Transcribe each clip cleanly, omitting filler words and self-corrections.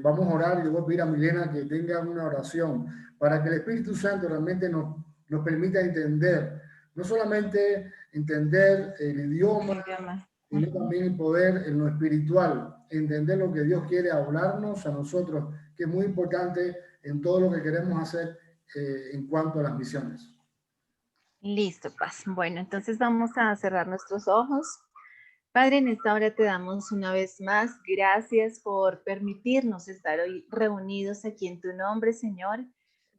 Vamos a orar y le voy a pedir a Milena que tenga una oración para que el Espíritu Santo realmente nos permita entender, no solamente entender el El idioma, idioma. sino también el poder en lo espiritual, entender lo que Dios quiere hablarnos a nosotros, que es muy importante en todo lo que queremos hacer en cuanto a las misiones. Listo, Paz. Bueno, entonces vamos a cerrar nuestros ojos. Padre, en esta hora te damos una vez más gracias por permitirnos estar hoy reunidos aquí en tu nombre, Señor.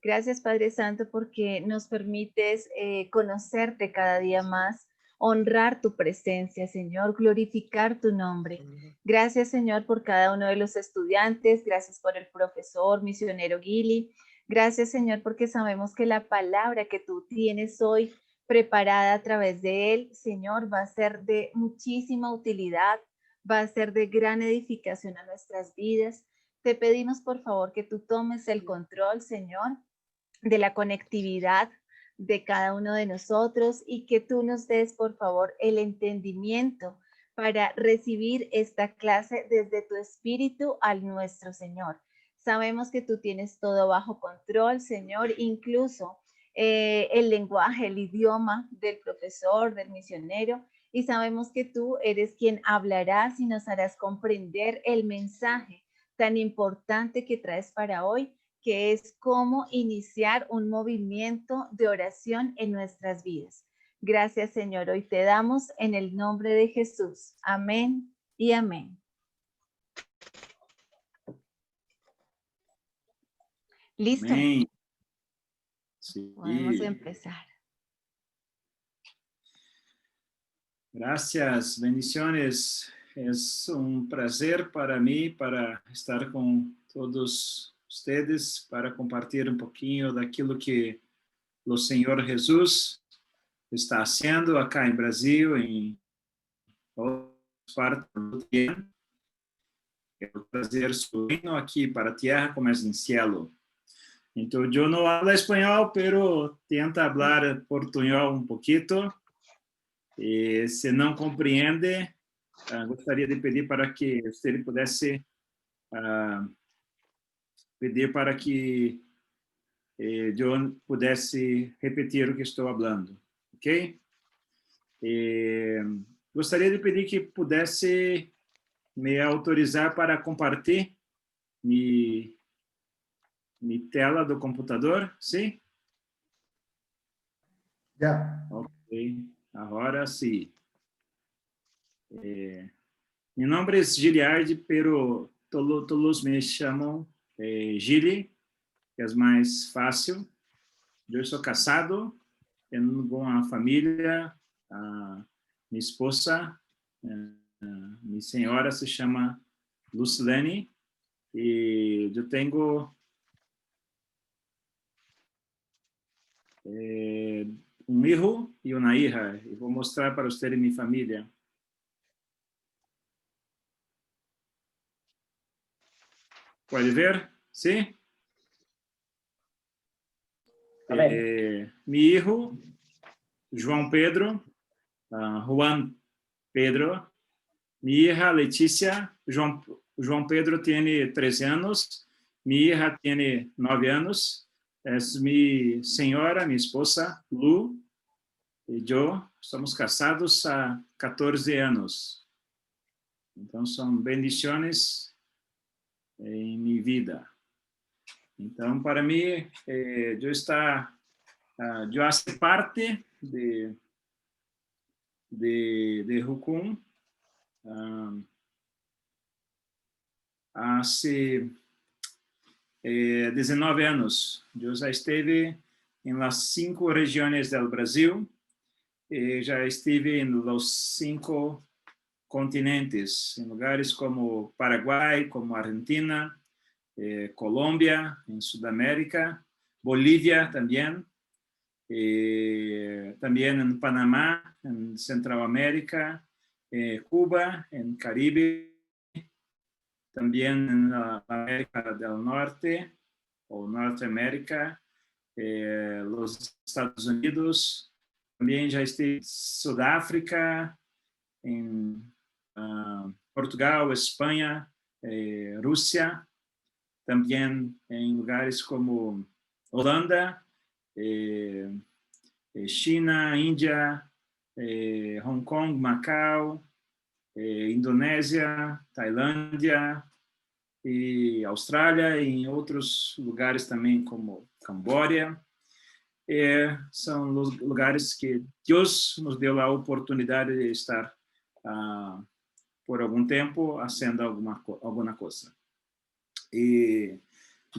Gracias, Padre Santo, porque nos permites conocerte cada día más, honrar tu presencia, Señor, glorificar tu nombre. Gracias, Señor, por cada uno de los estudiantes. Gracias por el profesor, misionero Gili. Gracias, Señor, porque sabemos que la palabra que tú tienes hoy preparada a través de él, Señor, va a ser de muchísima utilidad, va a ser de gran edificación a nuestras vidas. Te pedimos, por favor, que tú tomes el control, Señor, de la conectividad de cada uno de nosotros y que tú nos des, por favor, el entendimiento para recibir esta clase desde tu espíritu al nuestro Señor. Sabemos que tú tienes todo bajo control, Señor, incluso el lenguaje, el idioma del profesor, del misionero, y sabemos que tú eres quien hablarás y nos harás comprender el mensaje tan importante que traes para hoy, que es cómo iniciar un movimiento de oración en nuestras vidas. Gracias, Señor. Hoy te damos en el nombre de Jesús. Amén y amén. ¿Listo? Amén. Sí. Podemos empezar. Gracias, bendiciones. Es un placer para mí para estar con todos ustedes para compartir un poquinho daquilo que o Senhor Jesus está haciendo acá en Brasil, en otras partes do mundo. Quero trazer su reino aqui para a tierra como es en cielo. Então, eu não hablo espanhol, pero tenta hablar portunhol um pouquito. E se não compreende, gostaria de pedir para que você pudesse pedir para que eu pudesse repetir o que estou falando, ok? Gostaria de pedir que pudesse me autorizar para compartilhar minha tela do computador, sim? Ya. Ok, agora sim. Mi nombre es Giliardi, pero todos me chamam Gili, que é mais fácil. Eu sou casado, tenho uma família, minha esposa, minha senhora se chama Lucilene, e eu tenho um filho e uma hija, e vou mostrar para vocês minha família. Pode ver? Sim? Mi hijo, João Pedro, Juan Pedro. Mi hija Leticia, João Pedro tiene 13 años. Mi hija tiene 9 años. Es mi señora, mi esposa, Lu, y yo estamos casados há 14 anos. Então, são bendições em minha vida. Então, para mim, eu faço parte de Rucum há 19 anos. Eu já estive em las 5 regiões do Brasil e já estive em los 5 continentes, em lugares como Paraguai, como Argentina, Colômbia, em Sudamérica, Bolívia também, também em Panamá, em Centroamérica, Cuba, em Caribe, também na América do Norte, ou Norte-América, os Estados Unidos, também já estive em Sudáfrica, em Portugal, Espanha, Rusia, también en lugares como Holanda, China, India, Hong Kong, Macao, Indonésia, Tailândia, e Austrália, e em outros lugares também, como Camboya. São lugares que Deus nos deu a oportunidade de estar por algum tempo fazendo alguma coisa. E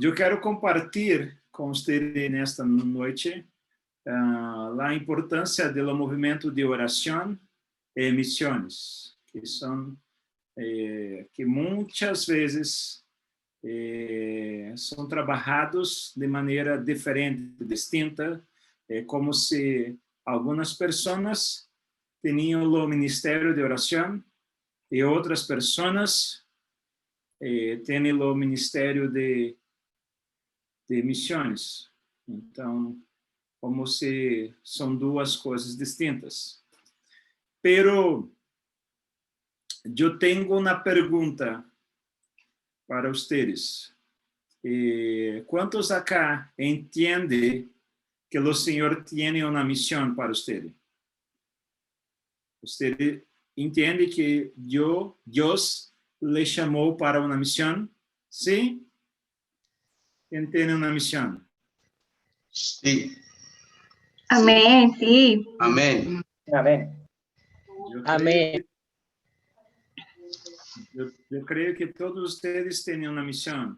eu quero compartilhar com vocês nesta noite a importância do movimento de oração e missões, que são que muitas vezes são trabalhados de maneira diferente, distinta, como se algumas pessoas tinham o ministério de oração e outras pessoas têm o ministério de missões. Então, como se são duas coisas distintas. Pero eu tenho uma pergunta para vocês. ¿Cuántos acá entienden que o Senhor tem uma missão para vocês? ¿Usted entiende que Deus le chamou para uma missão? ¿Sí? ¿Quién tiene una misión? Sí. Amén, sí. Amén. Amén. Amén. Eu creio que todos vocês têm uma missão.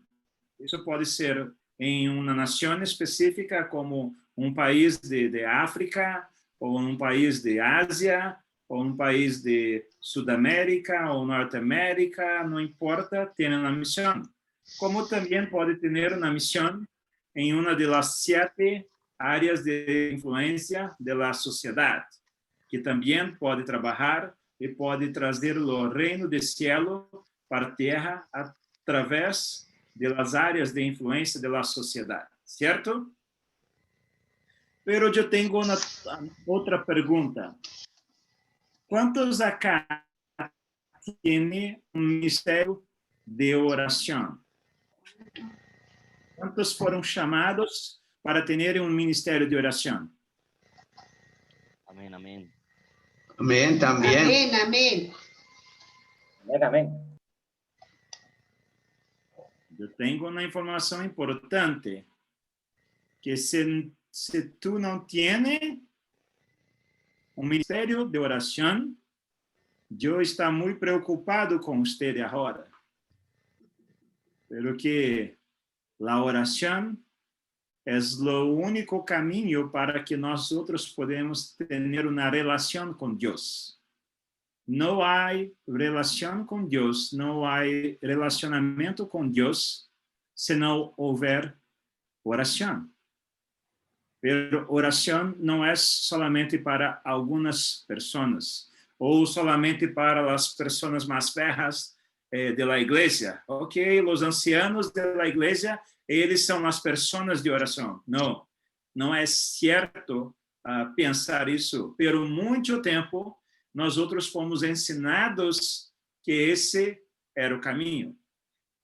Isso pode ser em uma nação específica, como um país de África, ou um país de Ásia, ou um país de Sudamérica, ou Norte-América, não importa, tem uma missão. Como também pode ter uma missão em uma das 7 áreas de influência da sociedade, que também pode trabalhar e pode trazer o reino do céu para a terra através das áreas de influência da sociedade, certo? Pero eu tenho outra pergunta. Quantos acá têm ministério de oração? Quantos foram chamados para ter ministério de oração? Amén, amén. Amén también. Amén, amén. Amén, amén. Eu tenho uma informação importante, que se tu não tienes ministério de oração, eu estou muito preocupado com você agora. Porque a oração é o único caminho para que nós outros podemos ter uma relação com Deus. Não há relação com Deus, não há relacionamento com Deus se não houver oração. Pero oração não é solamente para algumas pessoas, ou solamente para as pessoas mais velhas da igreja. Ok, os ancianos da igreja, eles são as pessoas de oração. Não, não é certo pensar isso. Por muito tempo, nós outros fomos ensinados que esse era o caminho.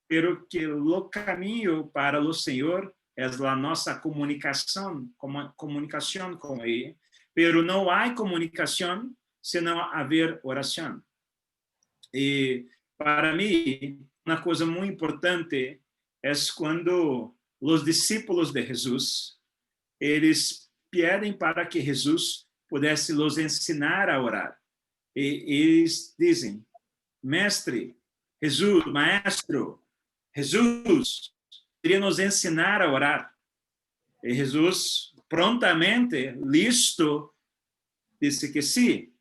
Pero que o caminho para o Senhor é a nossa comunicação com Ele. Pero não há comunicação se não haver oração. E para mim, uma coisa muito importante é quando os discípulos de Jesus, eles pedem para que Jesus pudesse los ensinar a orar. E eles dizem: Mestre, Jesus, Maestro, Jesus, queria nos ensinar a orar. E Jesus, prontamente, listo, disse que sim.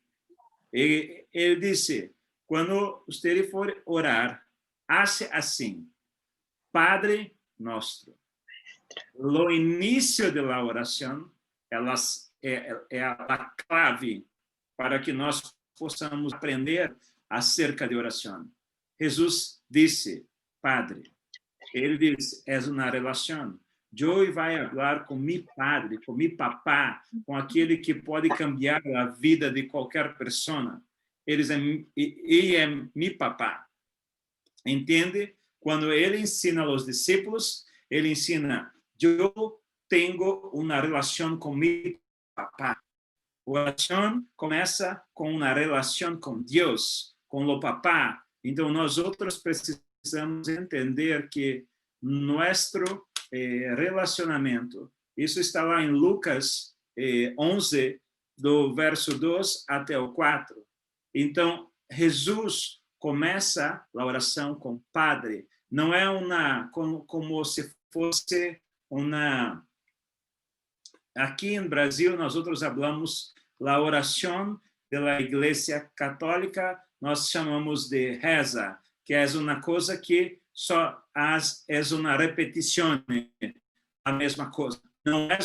E ele disse: quando você for orar, hace assim: Padre Nosso. O início da oração é a clave para que nós possamos aprender acerca de oração. Jesus disse: Padre. Ele disse: é uma relação. Eu vai falar com meu padre, com meu papá, com aquele que pode cambiar a vida de qualquer pessoa. Ele é meu papá. Entende? Quando ele ensina aos discípulos, ele ensina, eu tenho uma relação com meu papá. Oração começa com uma relação com Deus, com o papá. Então, nós outros precisamos entender que nosso relacionamento, isso está lá em Lucas 11, do verso 2 até o 4. Então, Jesus começa a oração com o Padre. Não é como se fosse uma... Aqui em Brasil, nós outros falamos a oração da Igreja Católica, nós chamamos de reza, que é uma coisa que só é uma repetição, a mesma coisa. Não é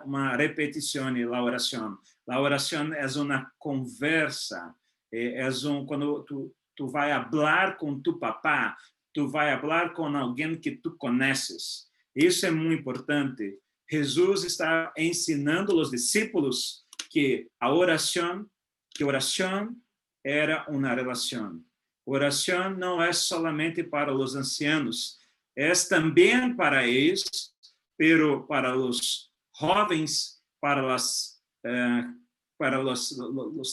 uma repetição a oração. A oração é uma conversa. Quando tu vai falar com tu papá, tu vai falar com alguém que tu conheces. Isso é muito importante. Jesus está ensinando os discípulos que a oração era uma relação. Oração não é solamente para os ancianos, é também para eles, pero para os jovens, para os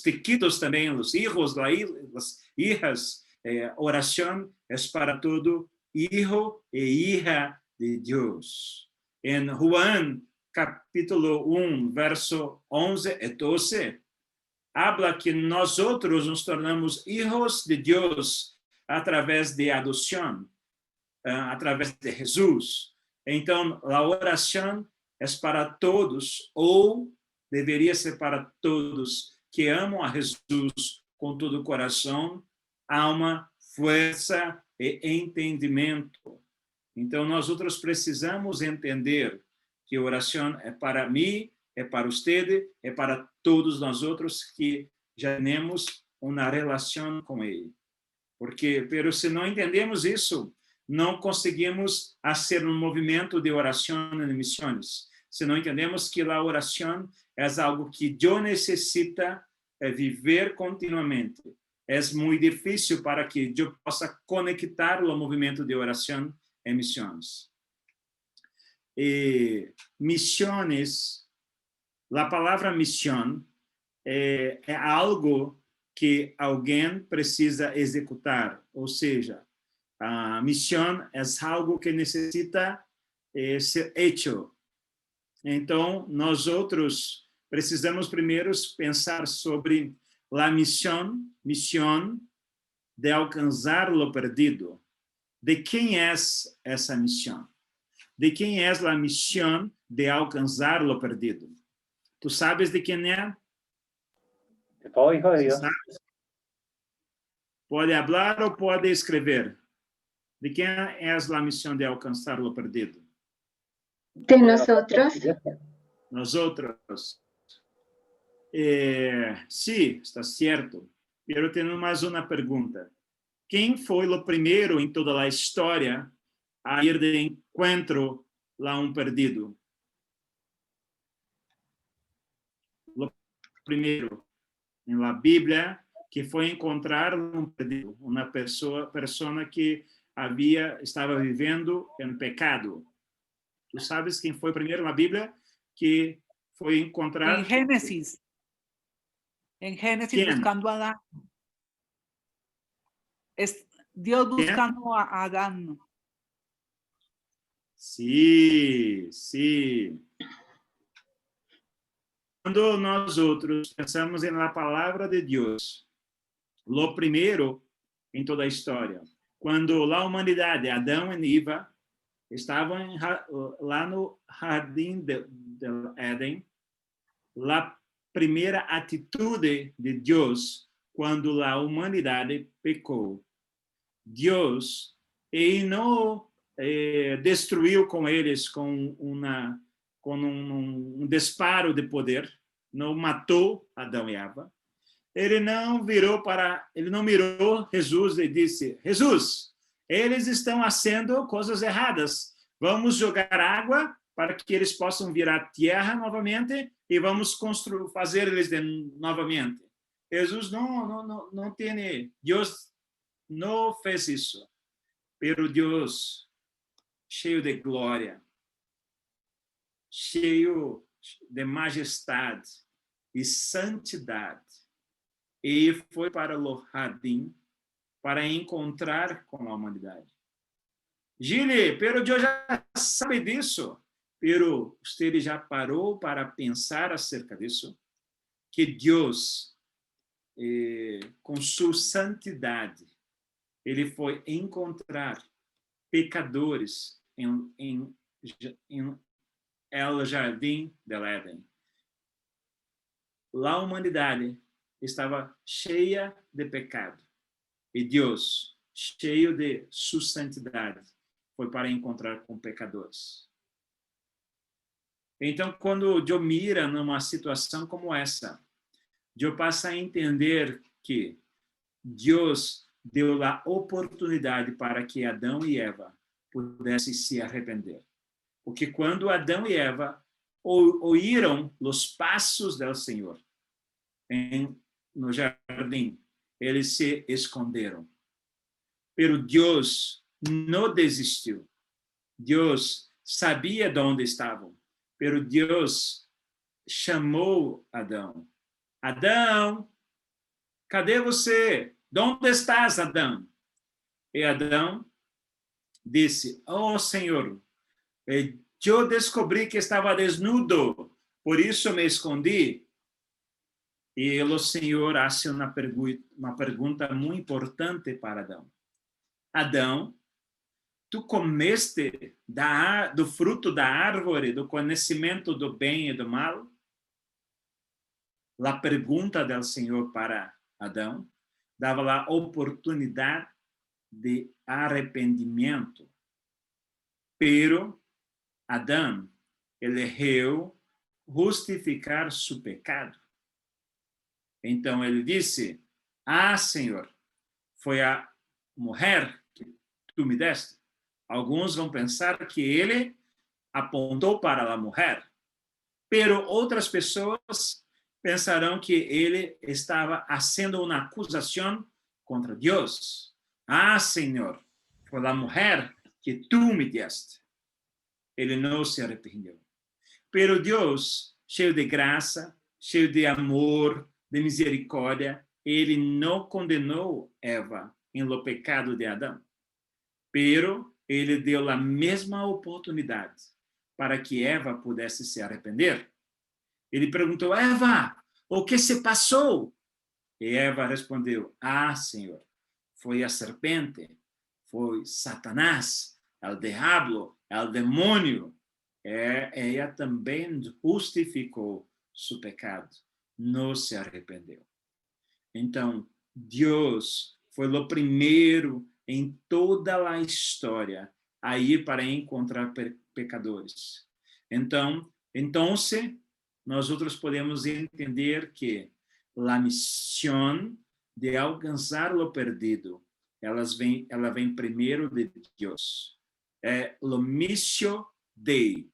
chiquitos também, os hijos, as hijas. Oração é para todo hijo e hija de Deus. Em Juan, capítulo 1, verso 11 e 12, habla que nós outros nos tornamos hijos de Deus através de adoção, através de Jesus. Então, a oração é para todos, ou deveria ser para todos que amam a Jesus com todo o coração, alma, força e entendimento. Então, nós outros precisamos entender que oração é para mim, é para você, é para todos nós outros que já temos uma relação com Ele. Pero se não entendemos isso, não conseguimos fazer um movimento de oração em missões. Se não entendemos que a oração é algo que eu necessito viver continuamente. É muito difícil para que eu possa conectar o movimento de oração em missões. Missões, a palavra missão é algo que alguém precisa executar, ou seja, a missão é algo que necessita ser hecho. Então, nós outros precisamos primeiro pensar sobre a missão de alcançar o perdido. De quem é essa missão? De quem é a missão de alcançar o perdido? Tu sabes de quem é? De todo hijo de Dios. Pode falar ou pode escrever? De quem é a missão de alcançar o perdido? De nosotros. Nós outros. Sim, está certo. Eu tenho mais uma pergunta. Quem foi o primeiro em toda a história a ir de encontro a um perdido? O primeiro em la Bíblia que foi encontrar um perdido, uma pessoa que estava vivendo em pecado. Tu sabes quem foi o primeiro na Bíblia que foi encontrar? En Génesis. En Génesis, ¿Quién? buscando a Adán. Es Dios buscando a Adán. Sim, sim. Quando nós outros pensamos na palavra de Deus, o primeiro em toda a história, quando a humanidade, Adão e Eva, estavam lá no jardim de Éden, a primeira atitude de Deus quando a humanidade pecou. Deus, ele não destruiu com eles com um disparo de poder, não matou Adão e Eva. Ele não mirou Jesus e disse: Jesus, eles estão fazendo coisas erradas. Vamos jogar água para que eles possam virar terra novamente e vamos fazer eles novamente. Jesus não tem, Deus não fez isso. pero Deus, cheio de glória, cheio de majestade e santidade, e foi para o jardim para encontrar com a humanidade. Gile, pero Deus já sabe disso, pero você já parou para pensar acerca disso? Que Deus, com sua santidade, ele foi encontrar pecadores em El Jardim del Éden. Lá a humanidade estava cheia de pecado. E Deus, cheio de sua santidade, foi para encontrar com pecadores. Então, quando eu mira numa situação como essa, eu passo a entender que Deus deu a oportunidade para que Adão e Eva pudessem se arrepender. Porque quando Adão e Eva ouviram os passos do Senhor no jardim, eles se esconderam. Pero Deus não desistiu. Deus sabia de onde estavam. Pero Deus chamou Adão. Adão, cadê você? De onde estás, Adão? E Adão disse, oh, Senhor, eu descobri que estava desnudo, por isso me escondi. E o Senhor faz uma pergunta muito importante para Adão. Adão, tu comeste do fruto da árvore do conhecimento do bem e do mal? A pergunta do Senhor para Adão dava a oportunidade de arrependimento. Pero Adão elegeu justificar seu pecado. Então ele disse, Senhor, foi a mulher que tu me deste. Alguns vão pensar que ele apontou para a mulher, pero outras pessoas pensarão que ele estava fazendo uma acusação contra Deus. Senhor, foi a mulher que tu me deste. Ele não se arrependeu. Pero Deus, cheio de graça, cheio de amor, de misericórdia, ele não condenou Eva em lo pecado de Adão. Pero ele deu a mesma oportunidade para que Eva pudesse se arrepender. Ele perguntou, Eva, o que se passou? E Eva respondeu, Senhor, foi a serpente, foi Satanás, o diabo, o demônio. Ela também justificou seu pecado, não se arrependeu. Então, Deus foi o primeiro em toda a história a ir para encontrar pecadores. Então, nós outros podemos entender que a missão de alcançar o perdido, ela vem primeiro de Deus. É o missio Dei,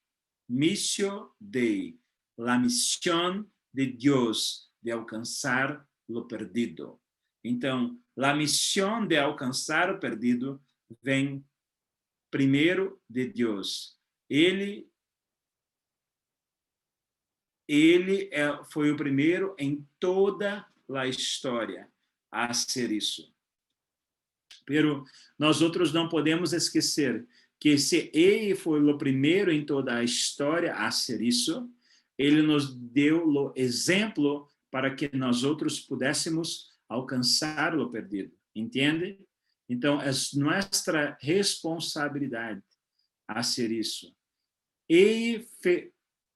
a missão de Deus de alcançar o perdido. Então, a missão de alcançar o perdido vem primeiro de Deus. Ele foi o primeiro em toda a história a ser isso. Pero nós outros não podemos esquecer que se ele foi o primeiro em toda a história a ser isso, ele nos deu o exemplo para que nós outros pudéssemos alcançar o perdido. Entende? Então, é nossa responsabilidade a ser isso.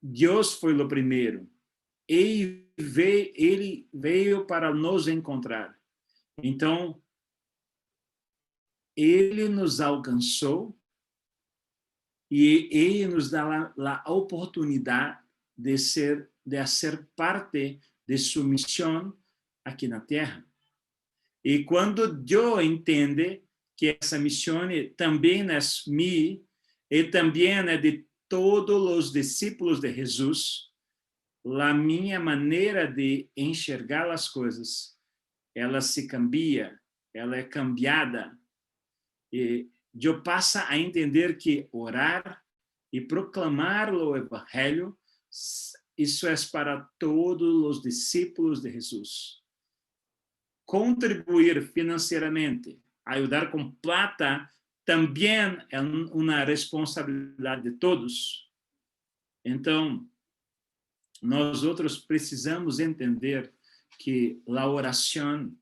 Deus foi o primeiro. Ele veio para nos encontrar. Então, ele nos alcançou e ele nos dá a oportunidade de ser parte de sua missão aqui na Terra. E quando Deus entende que essa missão também é minha e também é de todos os discípulos de Jesus, a minha maneira de enxergar as coisas, ela se cambia, ela é cambiada. E eu passo a entender que orar e proclamar o evangelho, isso é para todos os discípulos de Jesus. Contribuir financeiramente, ajudar com plata, também é uma responsabilidade de todos. Então, nós outros precisamos entender que a oração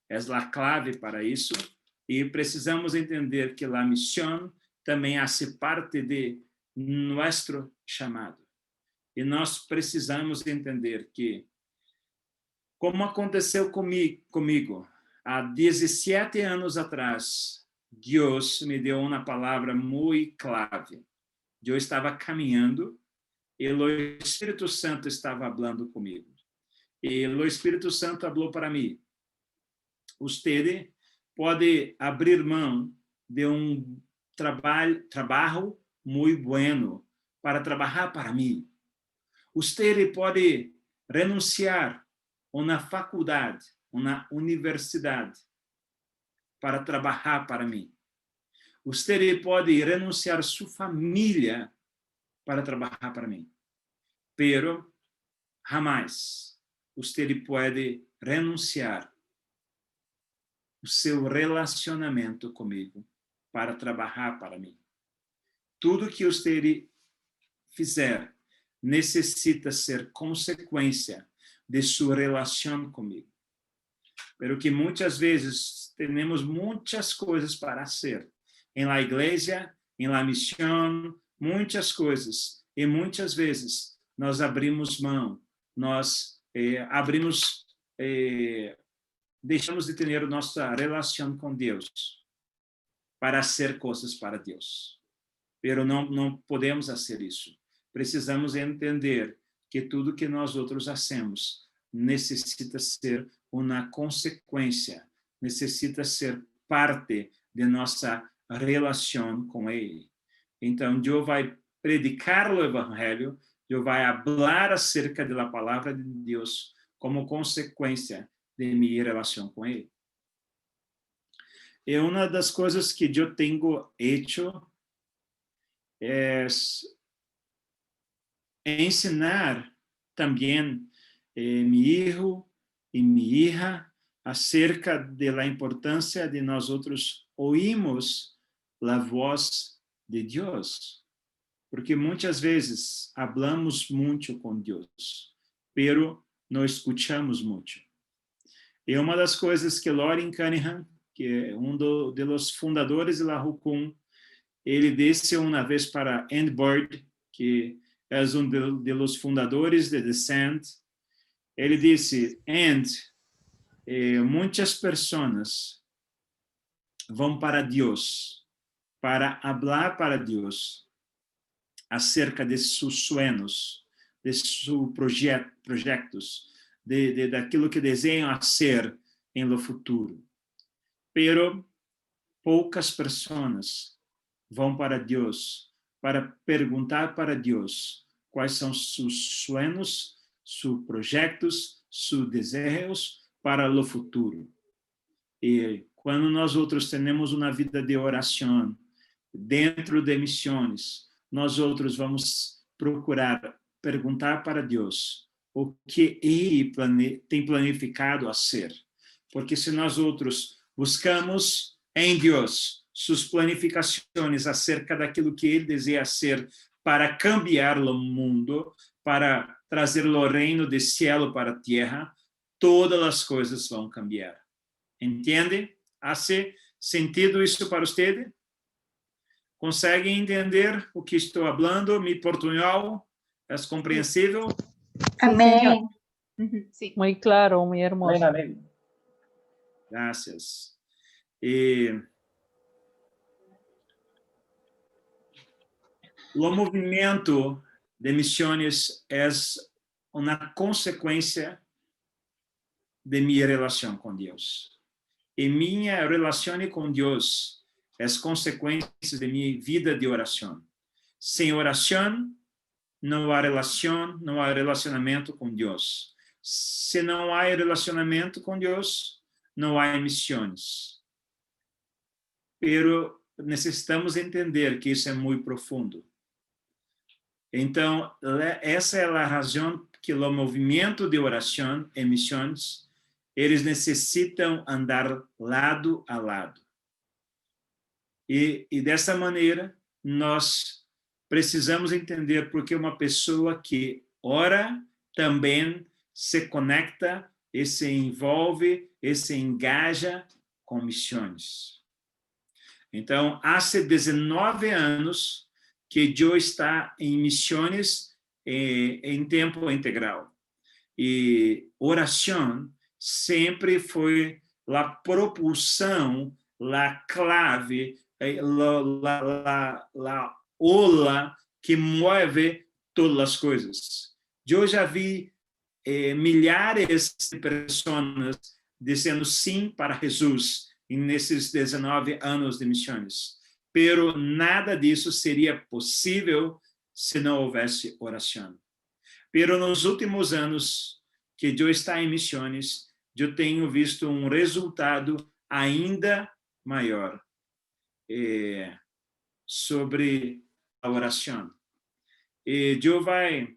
é a clave para isso, e precisamos entender que a missão também faz parte de nosso chamado. E nós precisamos entender que, como aconteceu comigo há 17 anos atrás, Deus me deu uma palavra muito clave. Eu estava caminhando e o Espírito Santo estava falando comigo. E o Espírito Santo falou para mim: "Você pode abrir mão de trabalho muito bueno para trabalhar para mim. Você pode renunciar a uma faculdade, uma universidade, para trabalhar para mim. Você pode renunciar sua família para trabalhar para mim. Pero jamais você pode renunciar o seu relacionamento comigo para trabalhar para mim. Tudo que você fizer necessita ser consequência de sua relação comigo. Pero que muitas vezes temos muitas coisas para fazer em la igreja, em la missão, muitas coisas, e muitas vezes nós abrimos mão, nós deixamos de ter nossa relação com Deus para fazer coisas para Deus. Pero não podemos fazer isso. Precisamos entender que tudo que nós outros fazemos necessita ser uma consequência, necessita ser parte de nossa relação com Ele. Então, Deus vai predicar o Evangelho, Deus vai falar acerca da palavra de Deus como consequência de minha relação com Ele. E uma das coisas que eu tenho hecho é ensinar também meu filho e minha hija acerca da importância de nós outros ouvirmos a voz de Deus, porque muitas vezes hablamos muito com Deus, pero não escuchamos muito. E uma das coisas que Loren Cunningham, que é dos fundadores da Hukum, ele disse uma vez para Andy Bird, que é dos fundadores de Descent, ele disse: muitas pessoas vão para Deus para falar para Deus acerca de seus sonhos, de seus projetos, daquilo que desejam ser em lo futuro. Pero poucas pessoas vão para Deus para perguntar para Deus quais são seus sonhos, seus projetos, seus desejos para o futuro. E quando nós outros temos uma vida de oração dentro de missões, nós outros vamos procurar perguntar para Deus o que Ele tem planificado a ser. Porque se nós outros buscamos em Deus suas planificações acerca daquilo que Ele deseja ser para cambiar o mundo, para trazer o reino do céu para a terra, todas as coisas vão cambiar. Entende? Faz sentido isso para você? Conseguem entender o que estou falando? Mi portunhol? É compreensível? Amén. Sí. Muy claro, muy hermoso. Amén, amén. Gracias. E o movimento de missões é uma consequência de minha relação com Deus. E minha relação com Deus é consequência de minha vida de oração. Sem oração, não há relação, não há relacionamento com Deus. Se não há relacionamento com Deus, não há missões. Pero necessitamos entender que isso é muito profundo. Então, essa é a razão que o movimento de oração em missões, eles necessitam andar lado a lado. E dessa maneira, nós precisamos entender porque uma pessoa que ora também se conecta e se envolve e se engaja com missões. Então, há 19 anos que eu está em missões em tempo integral. E oração sempre foi a propulsão, a clave, a ola que move todas as coisas. Eu já vi milhares de pessoas dizendo sim para Jesus nesses 19 anos de missões. Pero nada disso seria possível se não houvesse oração. Pero nos últimos anos que eu estou em missões, eu tenho visto um resultado ainda maior sobre a oração. E eu vai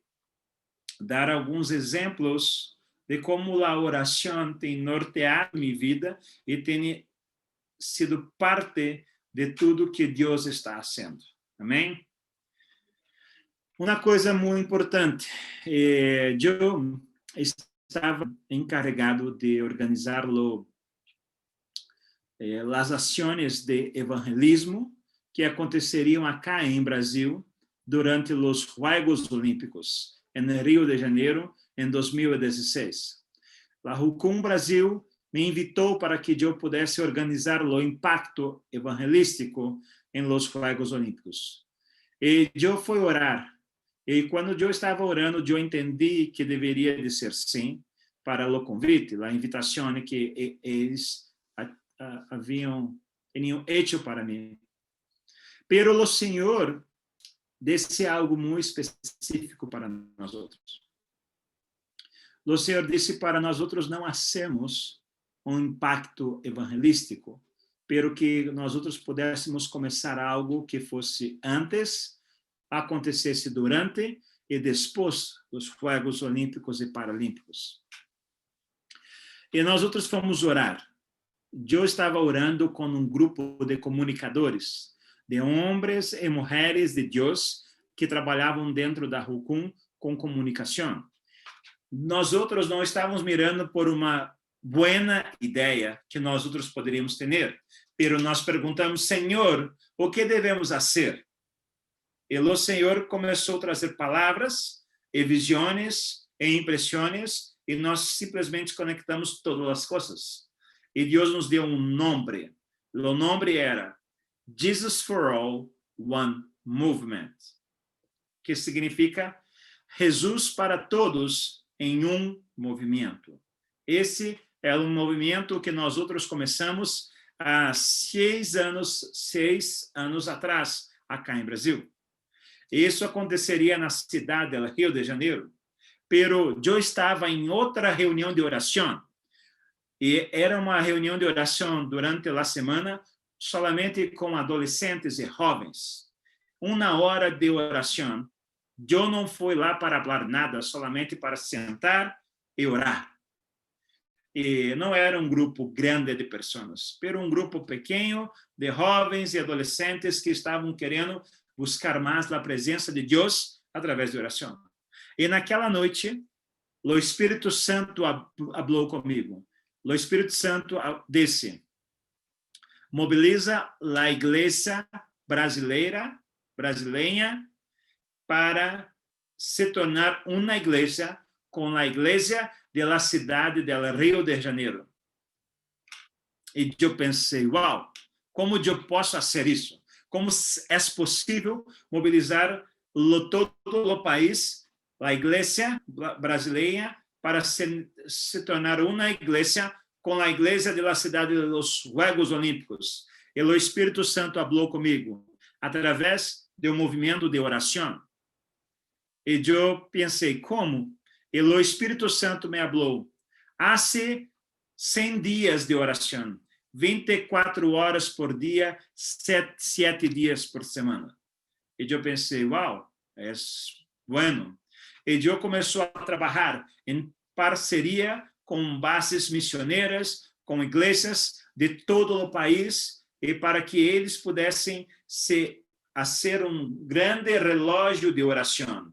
dar alguns exemplos de como a oração tem norteado minha vida e tem sido parte de tudo que Deus está fazendo. Amém? Uma coisa muito importante, eu estava encarregado de organizar as ações de evangelismo que aconteceriam acá em Brasil durante os Juegos Olímpicos, em Rio de Janeiro, em 2016. A RUCUM Brasil me invitou para que eu pudesse organizar o impacto evangelístico em los Juegos Olímpicos. E eu fui orar. E quando eu estava orando, eu entendi que deveria de ser sim para o convite, a invitação que eles tinham hecho para mim. Pero o Senhor disse algo muito específico para nós outros. O Senhor disse para nós outros não hacemos um impacto evangelístico, pero que nós outros pudéssemos começar algo que fosse antes, acontecesse durante e depois dos Juegos Olímpicos e Paralímpicos. E nós outros fomos orar. Eu estava orando com um grupo de comunicadores, de homens e mulheres de Deus que trabalhavam dentro da RUCUM com comunicação. Nós outros não estávamos mirando por uma boa ideia que nós outros poderíamos ter, pero nós perguntamos, Senhor, o que devemos fazer? E o Senhor começou a trazer palavras, e visões, e impressões, e nós simplesmente conectamos todas as coisas. E Deus nos deu um nome. O nome era Jesus for All, One Movement, que significa Jesus para todos em um movimento. Esse é um movimento que nós outros começamos há 6 anos atrás, acá em Brasil. Isso aconteceria na cidade de Rio de Janeiro, pero eu estava em outra reunião de oração, e era uma reunião de oração durante a semana, solamente com adolescentes e jovens. 1 hora de oração. Eu não fui lá para falar nada, solamente para sentar e orar. E não era um grupo grande de pessoas, mas um grupo pequeno de jovens e adolescentes que estavam querendo buscar mais a presença de Deus através de oração. E naquela noite, o Espírito Santo falou comigo. O Espírito Santo disse: mobiliza a igreja brasileira para se tornar uma igreja com a igreja da cidade de Rio de Janeiro. E eu pensei, uau, como eu posso fazer isso? Como é possível mobilizar todo o país, a igreja brasileira, para se tornar uma igreja com a igreja da cidade dos Juegos Olímpicos? E o Espírito Santo falou comigo através do movimento de oração. E eu pensei, como? E o Espírito Santo me falou, há 100 dias de oração. 24 horas por dia, 7 dias por semana. E eu pensei, uau, é bueno. E eu comecei a trabalhar em parceria com bases missioneiras, com igrejas de todo o país, e para que eles pudessem fazer um grande relógio de oração.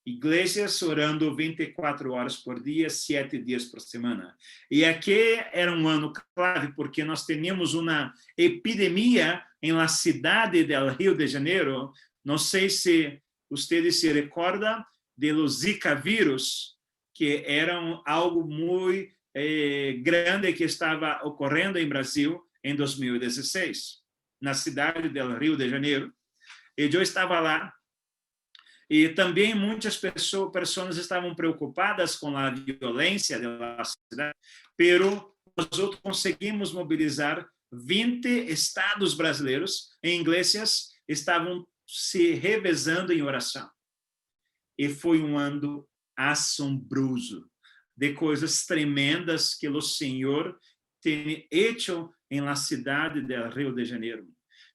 Igrejas orando 24 horas por dia, 7 dias por semana. E aqui era um ano clave, porque nós tínhamos uma epidemia na cidade do Rio de Janeiro. Não sei se vocês se recordam de los Zika vírus, que era algo muito grande que estava ocorrendo em Brasil em 2016, na cidade do Rio de Janeiro. E eu estava lá. E também muitas pessoas estavam preocupadas com a violência da cidade, pero nós conseguimos mobilizar 20 estados brasileiros em igrejas, estavam se revezando em oração. E foi um ano assombroso, de coisas tremendas que o Senhor tem feito na cidade do Rio de Janeiro.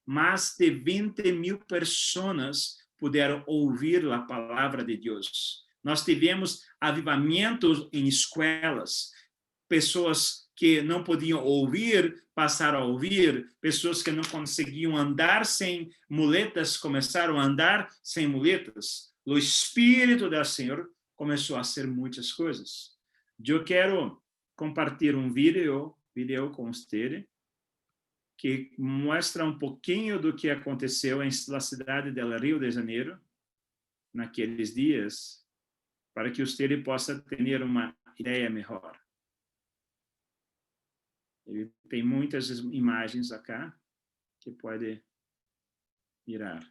Mais de 20.000 pessoas puderam ouvir a palavra de Deus. Nós tivemos avivamentos em escolas, pessoas que não podiam ouvir, passaram a ouvir, pessoas que não conseguiam andar sem muletas, começaram a andar sem muletas. O Espírito do Senhor começou a fazer muitas coisas. Eu quero compartilhar um vídeo com vocês, que mostra um pouquinho do que aconteceu na cidade do Rio de Janeiro naqueles dias, para que você possa ter uma ideia melhor. Ele tem muitas imagens acá que pode mirar.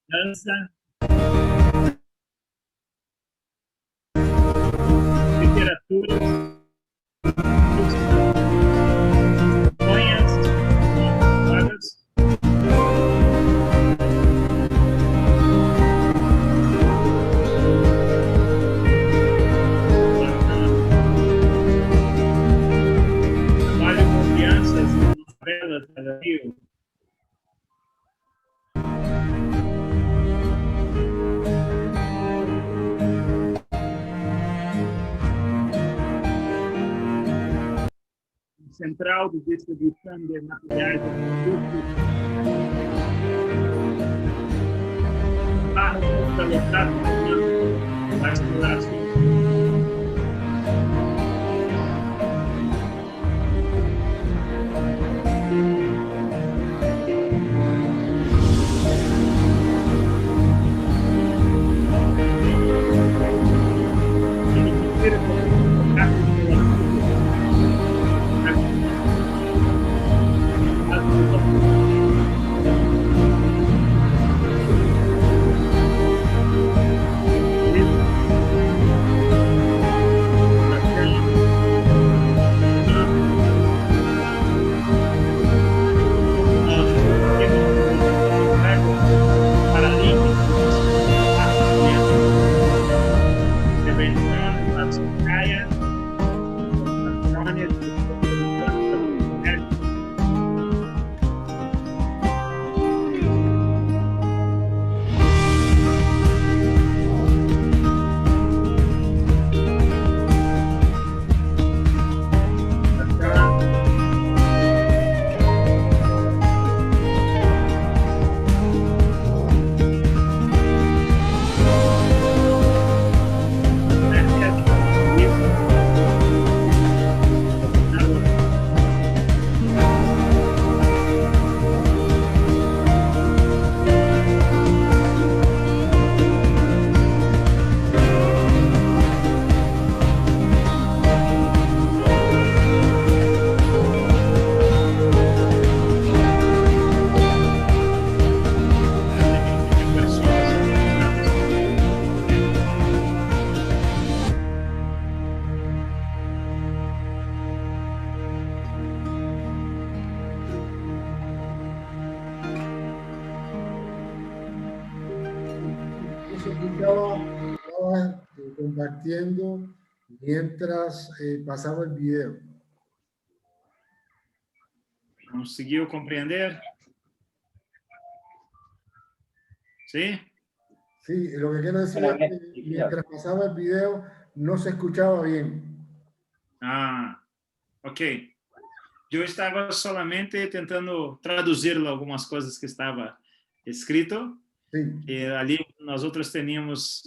Dança, literatura, sonhos, vagas. Trabalho com crianças nas favelas do Rio. Central de distribuição de materiais de produtos, barra lotado para exploração. Gaia, Antônia, Estaba compartiendo mientras pasaba el video. conseguiu compreender? ¿Sí? Sí, lo que quiero decir es que mientras pasaba el video no se escuchaba bien. Ah, ok. Eu estava solamente tentando traduzir algumas coisas que estava escrito. Sí. Ali nós outros teníamos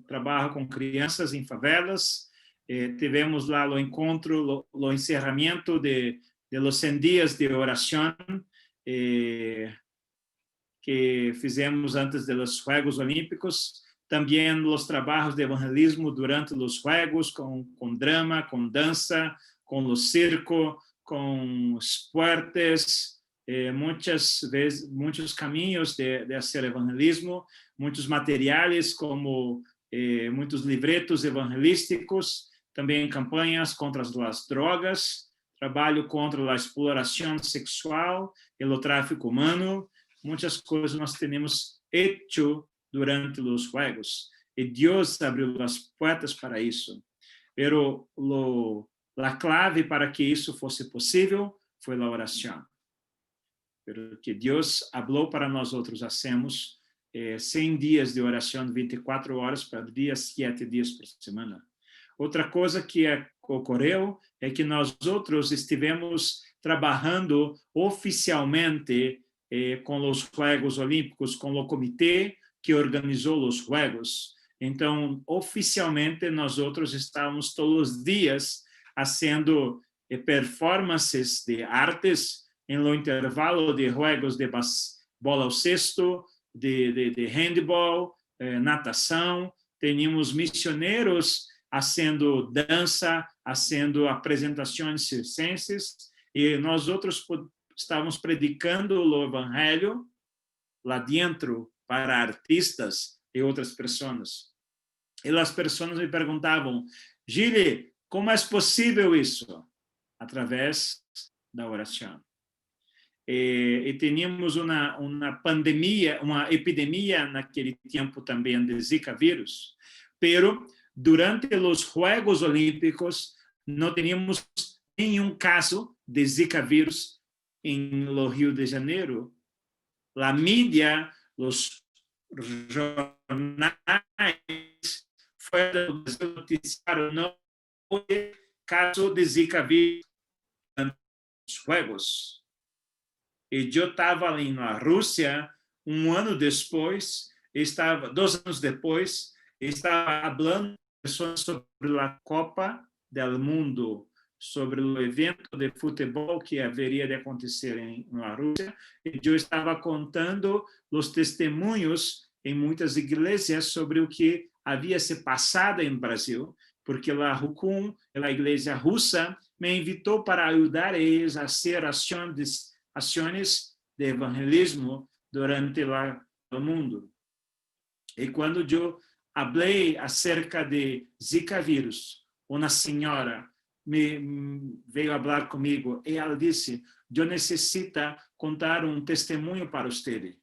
trabalho com crianças em favelas. Tivemos lá o encontro, o encerramento de los 100 dias de oração que fizemos antes dos Juegos Olímpicos. Também os trabalhos de evangelismo durante os Juegos, com drama, com dança, com o circo, com esportes, muitos caminhos de fazer evangelismo, muitos materiais como muitos livretos evangelísticos, também campanhas contra as drogas, trabalho contra a exploração sexual e o tráfico humano. Muitas coisas nós temos hecho durante os Juegos e Deus abriu as portas para isso. Pero a clave para que isso fosse possível foi a oração. Pero que Deus falou para nós outros, hacemos 100 dias de oração, 24 horas para dias, 7 dias por semana. Outra coisa que ocorreu é que nós outros estivemos trabalhando oficialmente com os Juegos Olímpicos, com o comitê que organizou os Juegos. Então, oficialmente, nós outros estávamos todos os dias fazendo performances de artes em lo intervalo de juegos de bola ao cesto, de handball, natação. Tínhamos missionários fazendo dança, fazendo apresentações circenses, e nós outros estávamos predicando o evangelho lá dentro para artistas e outras pessoas. E as pessoas me perguntavam: Gili, como é possível isso? Através da oração. E tínhamos uma pandemia, uma epidemia naquele tempo também de Zika vírus, pero durante os Juegos Olímpicos não tínhamos nenhum caso de Zika vírus em lo Rio de Janeiro. A mídia, os jornais foram noticiaram não caso de Zika vírus nos Juegos. E eu estava ali na Rússia 2 anos depois, 2 anos depois, estava falando sobre a Copa do Mundo, sobre o evento de futebol que haveria de acontecer na Rússia, e eu estava contando os testemunhos em muitas igrejas sobre o que havia se passado em Brasil, porque a RUCUM, a igreja russa, me invitou para ajudar eles a fazer ações de evangelismo durante o mundo. E quando eu falei acerca de Zika vírus, uma senhora veio falar comigo e ela disse: eu necessito contar um testemunho para você.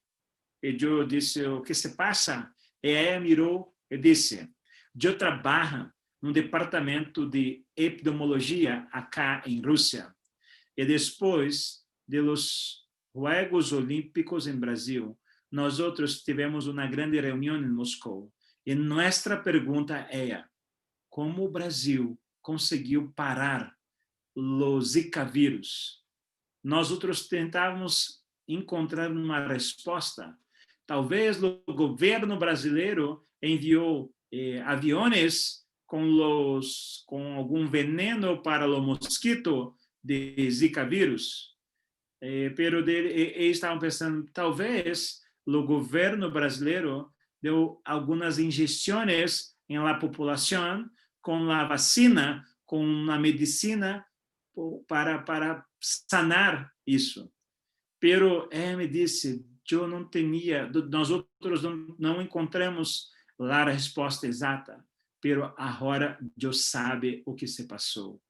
E eu disse: o que se passa? E ela mirou e disse: eu trabalho no departamento de epidemiologia acá em Rússia. E depois de los Juegos Olímpicos em Brasil, nós outros tivemos uma grande reunião em Moscou. E nossa pergunta é: como o Brasil conseguiu parar o Zika vírus? Nós outros tentávamos encontrar uma resposta. Talvez o governo brasileiro enviou aviões com algum veneno para o mosquito de Zika vírus. Pero eles estavam pensando, talvez o governo brasileiro deu algumas injeções em la população com a vacina, com a medicina para sanar isso. Pero me disse, eu não tinha, nós outros não encontramos lá a resposta exata, pero agora eu sabe o que se passou,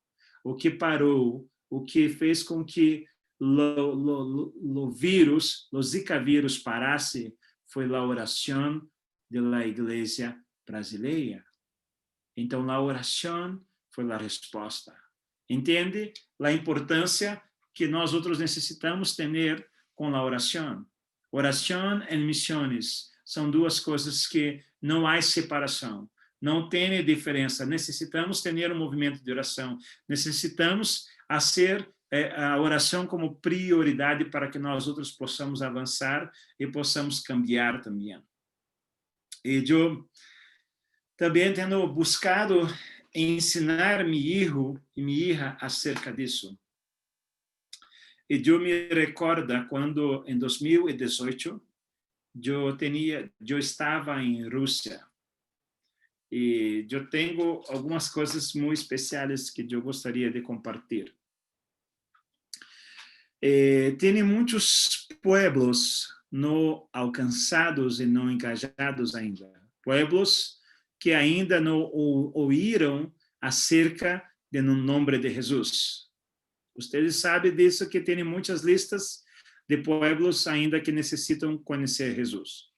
o que parou, o que fez com que o vírus, o Zika vírus parasse, foi a oração da igreja brasileira. Então, a oração foi a resposta. Entende a importância que nós outros necessitamos ter com a oração? Oração e missões são duas coisas que não há separação, não tem diferença. Necessitamos ter um movimento de oração, necessitamos fazer a oração como prioridade para que nós outros possamos avançar e possamos cambiar também. E eu também tenho buscado ensinar meu filho e minha hija acerca disso. E eu me recordo quando, em 2018, eu estava em Rússia. E eu tenho algumas coisas muito especiais que eu gostaria de compartilhar. Tem muitos pueblos não alcançados e não engajados ainda. Pueblos que ainda não ouviram acerca do nome de Jesus. Vocês sabem disso, que tem muitas listas de pueblos ainda que necessitam conhecer Jesus.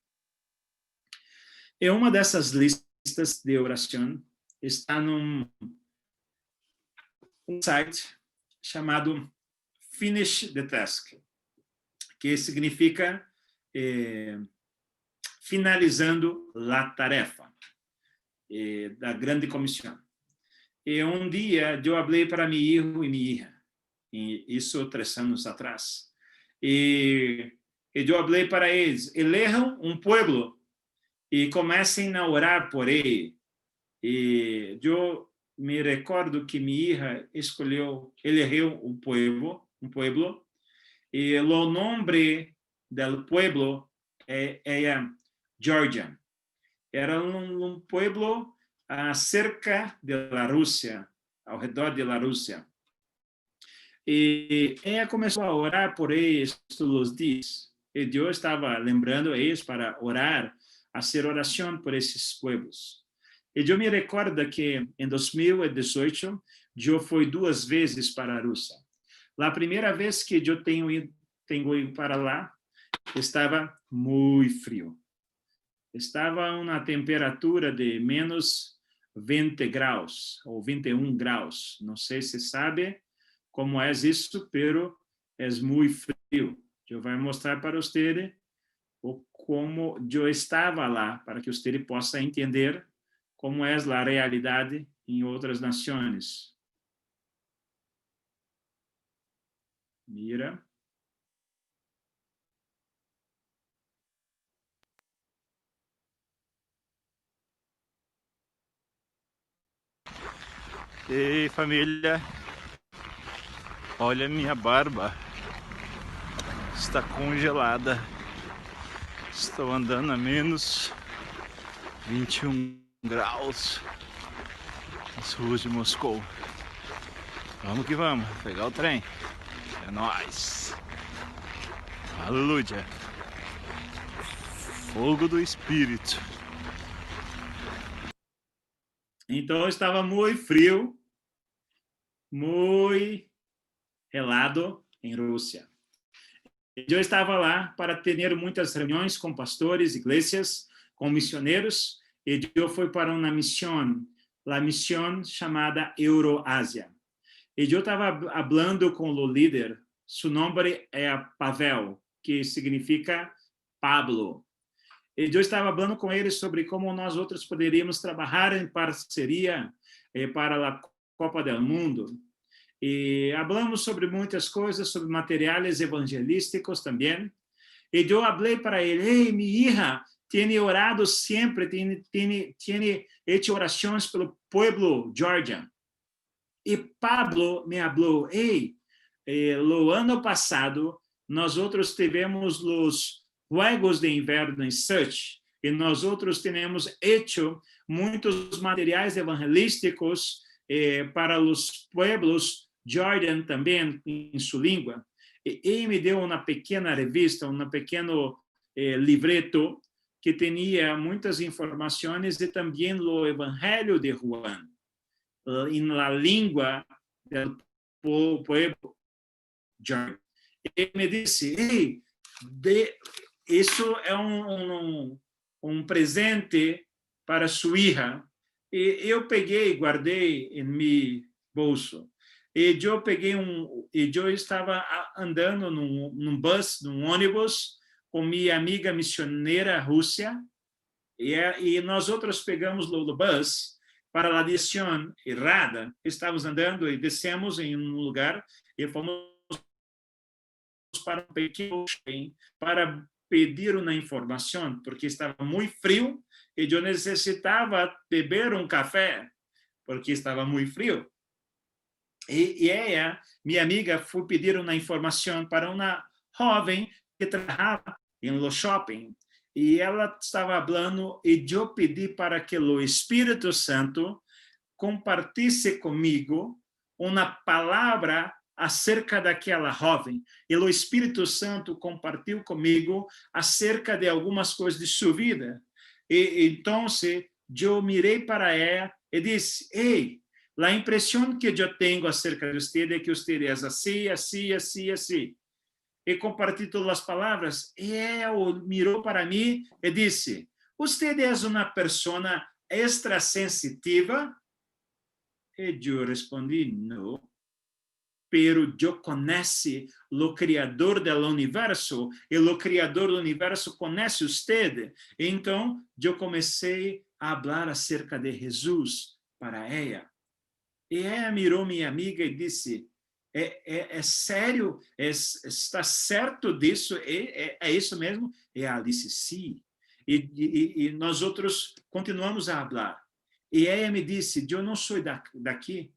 E uma dessas listas de oração está num site chamado Finish the Task, que significa finalizando a tarefa da grande comissão. E um dia eu falei para meu filho e minha hija, isso 3 anos atrás, e eu falei para eles, elejam um pueblo e comecem a orar por ele. E eu me recordo que minha hija elegeu um pueblo, e o nome do pueblo é Georgia. Era um pueblo cerca da Rússia, ao redor da Rússia. E ela começou a orar por eles todos os dias. E Deus estava lembrando eles para orar, fazer oração por esses pueblos. E eu me recordo que em 2018 eu fui 2 vezes para a Rússia. A primeira vez que eu tenho ido para lá, estava muito frio. Estava uma temperatura de menos 20 graus ou 21 graus. Não sei se sabe como é isso, pero é muito frio. Eu vou mostrar para vocês como eu estava lá, para que vocês possam entender como é a realidade em outras nações. Mira. Ei, família, olha minha barba, está congelada. Estou andando a menos 21 graus nas ruas de Moscou. Vamos que vamos, pegar o trem. É nóis. Aleluia. Fogo do Espírito. Então estava muito frio, muito helado em Rússia. Eu estava lá para ter muitas reuniões com pastores, igrejas, com missioneiros, e eu fui para uma missão a missão chamada Euroásia. E eu estava falando com o líder, seu nome é Pavel, que significa Pablo. E eu estava falando com ele sobre como nós outros poderíamos trabalhar em parceria para a Copa do Mundo. E falamos sobre muitas coisas, sobre materiais evangelísticos também. E eu falei para ele, hey, minha hija tem orado sempre, tem hecho orações pelo pueblo Georgia. E Pablo me falou, hey, no ano passado, nós outros tivemos os Juegos de Inverno em Sochi, e nós outros temos hecho muitos materiais evangelísticos para os pueblos Jordan também, em sua língua. E ele me deu uma pequena revista, um pequeno livreto, que tinha muitas informações e também o Evangelho de Juan, em la língua do pueblo Jordan. Ele me disse, hey, isso é um presente para sua hija. E eu peguei e guardei em meu bolso. E eu estava andando num bus, num ônibus, com minha amiga missioneira Rússia, e nós outros pegamos o bus para a direção errada. Estávamos andando e descemos em um lugar e fomos para um pequeno shopping para pedir uma informação, porque estava muito frio e eu necessitava beber um café, porque estava muito frio. E ela, minha amiga, foi pedir uma informação para uma jovem que trabalhava no shopping. E ela estava falando, e eu pedi para que o Espírito Santo compartisse comigo uma palavra acerca daquela jovem. E o Espírito Santo compartilhou comigo acerca de algumas coisas de sua vida. E então, eu mirei para ela e disse, ei, a impressão que eu tenho acerca de você é que você é assim, assim, assim, assim. E compartilhei todas as palavras. E ela mirou para mim e disse, você é uma pessoa extrasensitiva? E eu respondi, não. Pero eu conheço o Criador do universo, e o Criador do universo conhece você. Então, eu comecei a falar acerca de Jesus para ela. E ela mirou minha amiga e disse, é sério? Está certo disso? É isso mesmo? E ela disse, sim. E nós outros continuamos a falar. E ela me disse, eu não sou daqui.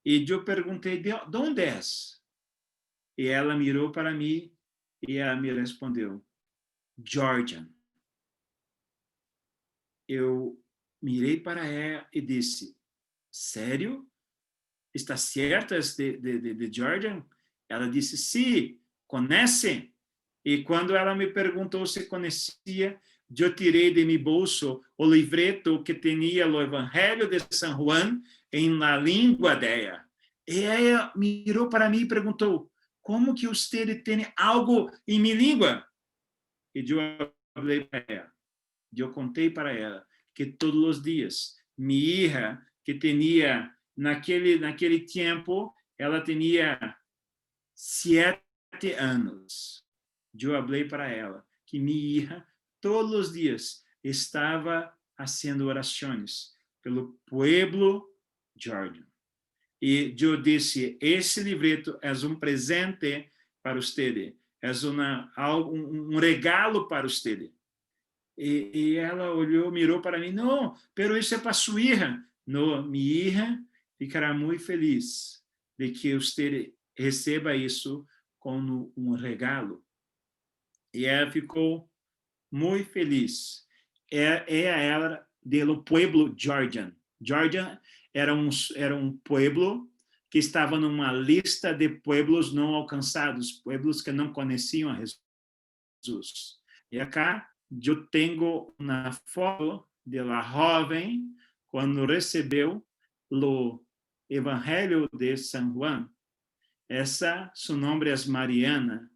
E eu perguntei, de onde és? E ela mirou para mim e ela me respondeu, Georgia. Eu mirei para ela e disse, sério? Está certo de Georgia? Ela disse, sim, conhece? E quando ela me perguntou se conhecia, eu tirei de meu bolso o livreto que tinha o Evangelho de São Juan em la língua dela. E ela mirou para mim e perguntou, como que você tem algo em minha língua? E eu falei para ela, eu contei para ela que todos os dias, minha hija, que tinha, naquele tempo, ela tinha 7 anos. Eu falei para ela que minha hija, todos os dias, estava fazendo orações pelo pueblo Jordan. E eu disse, esse livreto é um presente para você, é um regalo para você. E ela olhou, mirou para mim, não, pero isso é para sua hija. Não, minha hija ficará muito feliz de que você receba isso como um regalo. E ela ficou muito feliz. Ela era do pueblo Jordan. Jordan era um pueblo que estava numa lista de pueblos não alcançados, pueblos que não conheciam a Jesus. E acá eu tenho uma foto da jovem quando recebeu o Evangelho de São Juan. Seu nome é Mariana.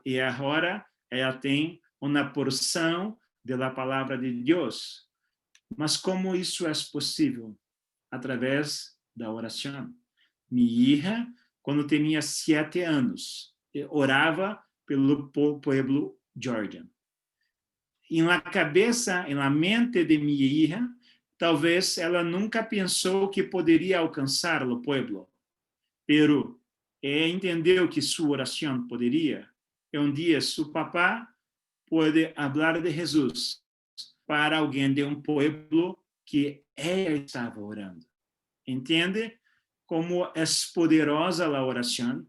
E agora ela tem uma porção da palavra de Deus. Mas como isso é possível? Através da oração. Minha hija, quando tinha 7 anos, orava pelo povo georgiano. Em la cabeça, em la mente de minha hija, talvez ela nunca pensou que poderia alcançar o povo, pero entendeu que sua oração poderia. E um dia, seu papá pode falar de Jesus para alguém de um povo que ela estava orando. Entende como é poderosa a oração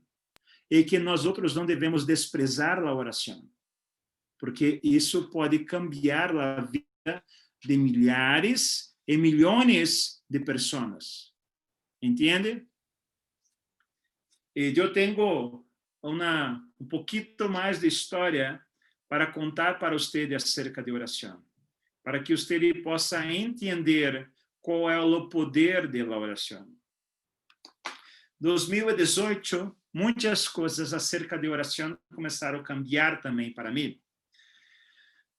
e que nós outros não devemos desprezar a oração, porque isso pode cambiar a vida de milhares e milhões de pessoas. Entende? E eu tenho um pouquinho mais de história para contar para você acerca de oração, para que você possa entender qual é o poder da oração. 2018, muitas coisas acerca de oração começaram a cambiar também para mim.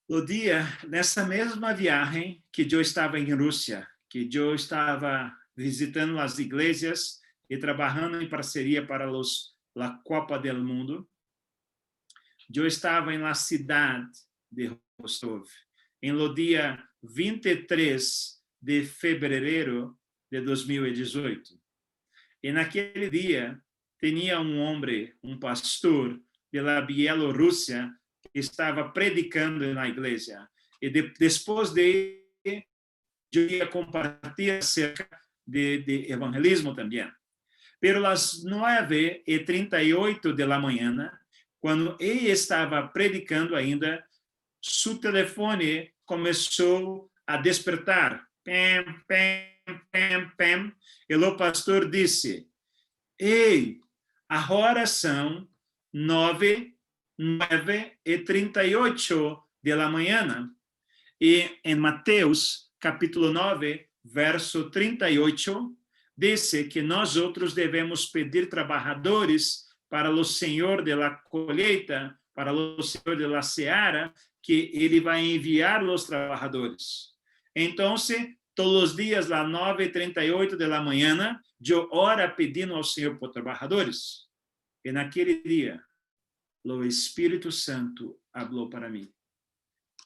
No dia, nessa mesma viagem que eu estava em Rússia, que eu estava visitando as igrejas e trabalhando em parceria para a Copa do Mundo, eu estava na cidade de Rostov, no dia 23 de fevereiro de 2018. E naquele dia, tinha um homem, um pastor da Bielorrússia, que estava predicando na igreja. E depois de eu ia compartilhar acerca de evangelismo também. Pero às 9h38 da manhã, quando ele estava predicando ainda, seu telefone começou a despertar. Pem, pem, pem, pem. E o pastor disse: ei, agora são 9h38 da manhã. E em Mateus, capítulo 9, verso 38, diz que nós outros devemos pedir trabalhadores para o Senhor da colheita, para o Senhor da seara, que ele vai enviar os trabalhadores. Então, todos os dias, às 9h38 da manhã, eu oro pedindo ao Senhor por trabalhadores. E naquele dia, o Espírito Santo falou para mim: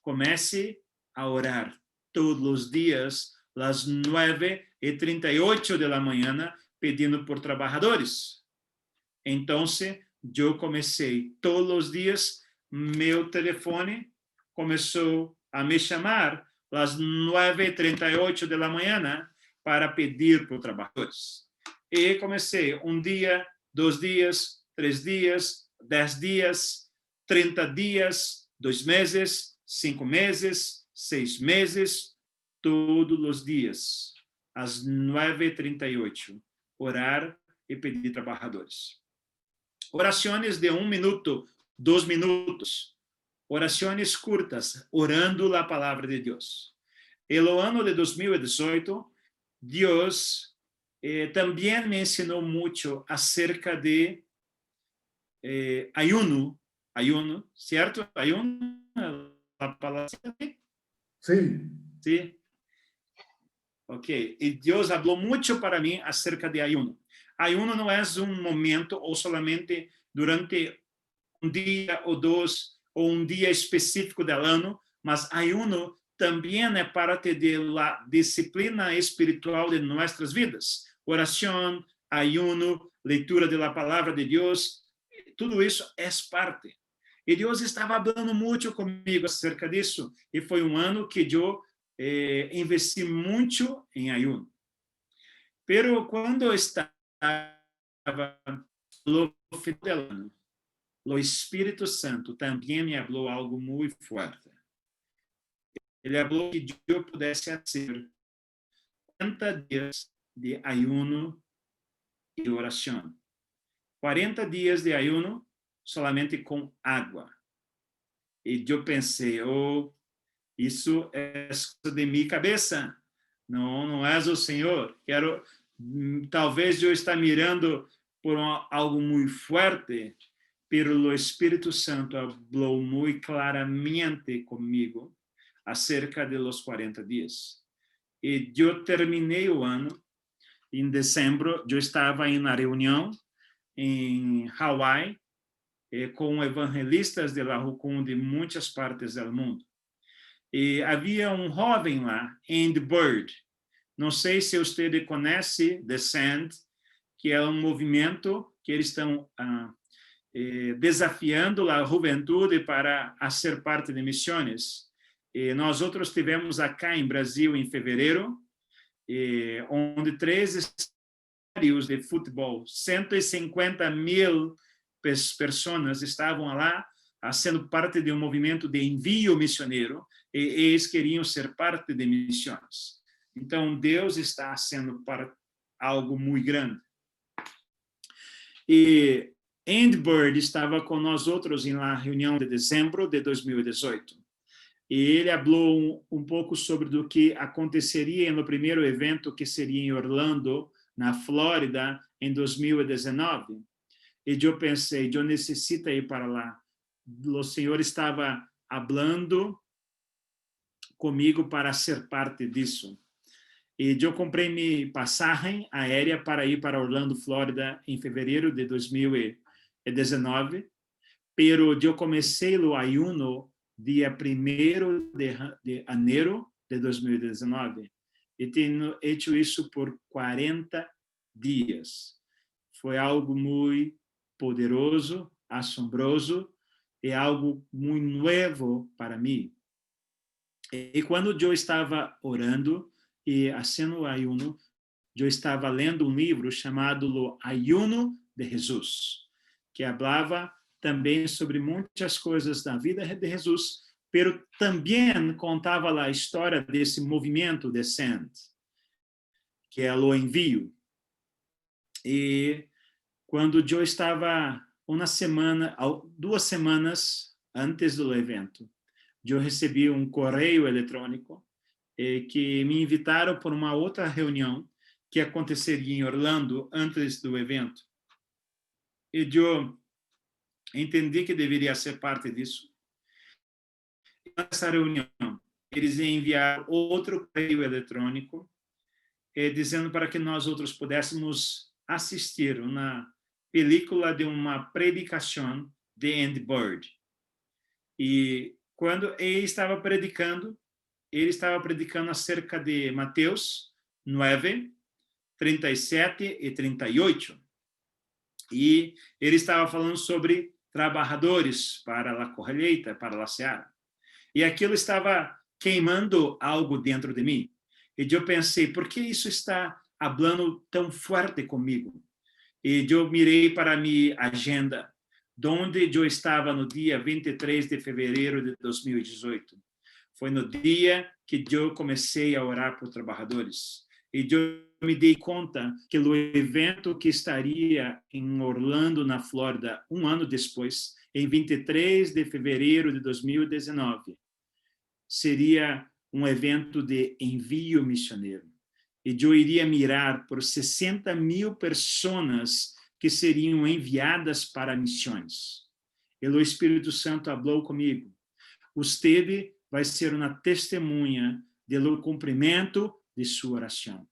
comece a orar todos os dias, às 9h38 da manhã, pedindo por trabalhadores. Então, eu comecei todos os dias, meu telefone começou a me chamar às 9h38 da manhã para pedir por trabalhadores. E comecei um dia, 2 dias, 3 dias, 10 dias, 30 dias, 2 meses, 5 meses, 6 meses, todos os dias, às 9h38, orar e pedir trabalhadores. Orações de 1 minuto, 2 minutos. Orações curtas, orando a palavra de Deus. E no ano de 2018, Deus também me ensinou muito acerca de ayuno, certo? Ayuno, a palavra. Sim. Sim. Ok. E Deus falou muito para mim acerca de ayuno. Ayuno não é momento ou solamente durante um dia ou 2 ou um dia específico do ano, mas ayuno também é parte da disciplina espiritual de nossas vidas. Oração, ayuno, leitura da palavra de Deus, tudo isso é parte. E Deus estava falando muito comigo acerca disso, e foi um ano que eu investi muito em ayuno. Pero quando estava no final do ano, o Espírito Santo também me falou algo muito forte. Ele falou que eu pudesse fazer 40 dias de ayuno e oração. 40 dias de ayuno solamente com água. E eu pensei, isso é de minha cabeça, não é o Senhor. Talvez eu esteja mirando por algo muito forte, pero o Espírito Santo falou muito claramente comigo acerca de los 40 dias. E eu terminei o ano. Em dezembro, eu estava em uma reunião em Hawaii com evangelistas de la Jucum de muitas partes do mundo. E havia um jovem lá, Andy Bird. Não sei se você conhece The Sand, que é um movimento que eles estão desafiando a juventude para ser parte de missões. E nós outros tivemos acá em Brasil em fevereiro, onde 3 estádios de futebol, 150.000 pessoas estavam lá, sendo parte de um movimento de envio missioneiro, e eles queriam ser parte de missões. Então, Deus está sendo para algo muito grande. E Andy Bird estava com nós outros em uma reunião de dezembro de 2018. E ele falou um pouco sobre o que aconteceria no primeiro evento que seria em Orlando, na Flórida, em 2019. E eu pensei, eu necessito ir para lá. O Senhor estava falando comigo para ser parte disso. E eu comprei minha passagem aérea para ir para Orlando, Flórida, em fevereiro de 2019. Pero eu comecei o ayuno dia 1º de janeiro de 2019. E tenho feito isso por 40 dias. Foi algo muito poderoso, assombroso, e algo muito novo para mim. E quando eu estava orando e fazendo o ayuno, eu estava lendo um livro chamado O Ayuno de Jesus, que falava também sobre muitas coisas da vida de Jesus, pero também contava a história desse movimento de Send, que é o envio. E quando eu estava 2 semanas antes do evento, eu recebi um correio eletrônico que me invitaram para uma outra reunião que aconteceria em Orlando antes do evento. E eu entendi que deveria ser parte disso. Nessa reunião, eles enviaram outro correio eletrônico dizendo para que nós outros pudéssemos assistir uma película de uma predicação de Andy Bird. E quando ele estava predicando acerca de Mateus 9, 37 e 38. E ele estava falando sobre trabalhadores para a colheita, para a seara. E aquilo estava queimando algo dentro de mim. E eu pensei, por que isso está falando tão forte comigo? E eu mirei para a minha agenda, onde eu estava no dia 23 de fevereiro de 2018. Foi no dia que eu comecei a orar por trabalhadores. E eu me dei conta que o evento que estaria em Orlando, na Flórida, um ano depois, em 23 de fevereiro de 2019, seria um evento de envio missioneiro. E eu iria mirar por 60.000 pessoas que seriam enviadas para missões. E o Espírito Santo falou comigo. Você vai ser uma testemunha do cumprimento de sua oração.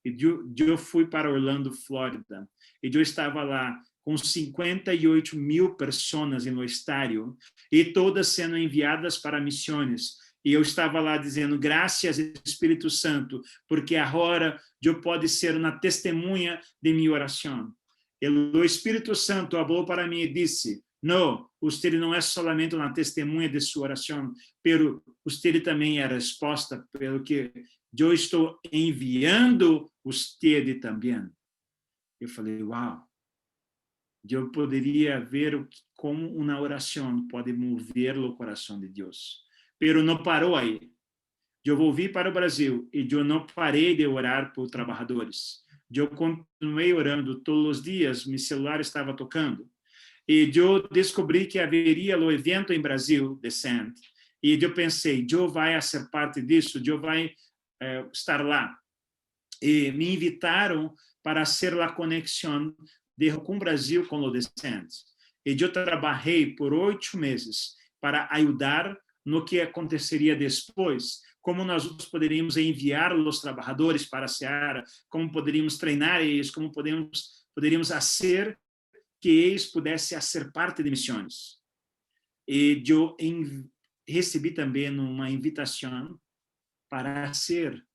E eu fui para Orlando, Flórida, e eu estava lá com 58.000 pessoas no estádio, e todas sendo enviadas para missões. E eu estava lá dizendo, graças Espírito Santo, porque agora eu posso ser uma testemunha de minha oração. E o Espírito Santo falou para mim e disse, não, você não é somente uma testemunha de sua oração, pero você também é a resposta pelo que eu estou enviando você também. Eu falei, uau, eu poderia ver como uma oração pode mover o coração de Deus. Pero não parou aí. Eu voltei para o Brasil e eu não parei de orar por trabalhadores. Eu continuei orando todos os dias, meu celular estava tocando. E eu descobri que haveria o evento em Brasil, de Send. E eu pensei, eu vai ser parte disso, eu vai estar lá. E me invitaram para ser a conexão com o Brasil com o Send. E eu trabalhei por 8 meses para ajudar no que aconteceria depois, como nós poderíamos enviar os trabalhadores para a seara, como poderíamos treinar eles, como poderíamos fazer que eles pudessem ser parte de missões. E eu recebi também uma invitação para fazer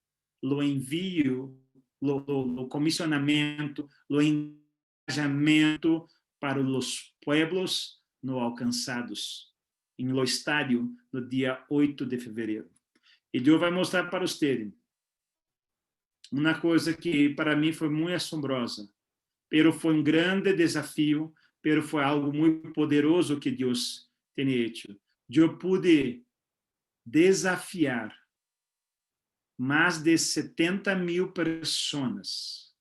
o envio, o comissionamento, o engajamento para os pueblos não alcançados, em lo estádio, no dia 8 de fevereiro. E Deus vai mostrar para vocês uma coisa que para mim foi muito assombrosa, pero foi um grande desafio, pero foi algo muito poderoso que Deus tem feito. Eu pude desafiar mais de 70.000 pessoas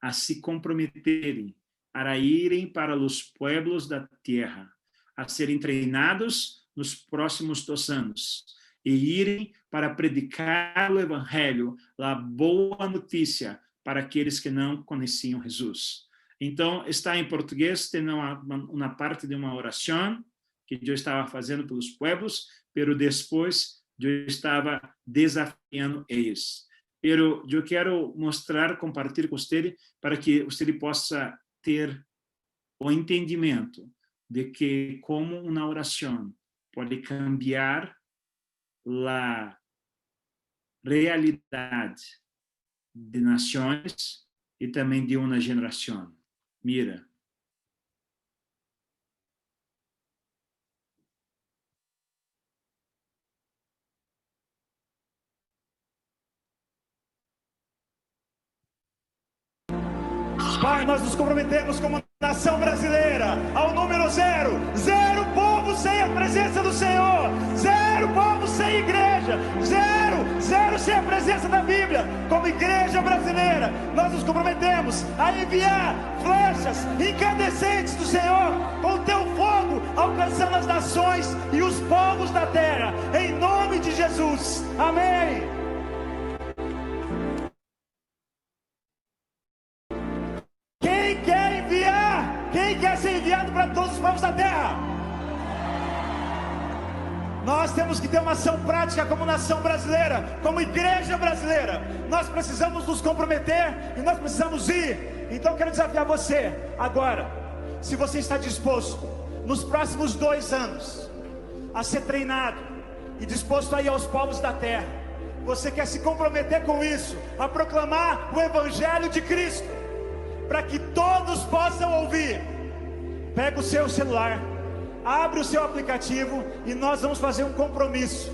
a se comprometerem, a irem para os pueblos da terra, a serem treinados nos próximos 2 anos e irem para predicar o evangelho, a boa notícia para aqueles que não conheciam Jesus. Então, está em português, tem uma parte de uma oração que eu estava fazendo pelos pueblos, pero depois eu estava desafiando eles. Pero eu quero mostrar, compartilhar com você, para que você possa ter o entendimento de que como uma oração pode cambiar a realidade de nações e também de uma geração. Mira. Pai, nós nos comprometemos como nação brasileira ao número 0. 0 povo sem a presença do Senhor. 0 povo sem igreja. 0 sem a presença da Bíblia. Como igreja brasileira, nós nos comprometemos a enviar flechas incandescentes do Senhor com o teu fogo, alcançando as nações e os povos da terra. Em nome de Jesus. Amém. Quem quer ser enviado para todos os povos da terra? Nós temos que ter uma ação prática como nação brasileira, como igreja brasileira. Nós precisamos nos comprometer e nós precisamos ir. Então eu quero desafiar você agora, se você está disposto, nos próximos 2 anos, a ser treinado e disposto a ir aos povos da terra. Você quer se comprometer com isso, a proclamar o Evangelho de Cristo, para que todos possam ouvir. Pega o seu celular, abre o seu aplicativo e nós vamos fazer um compromisso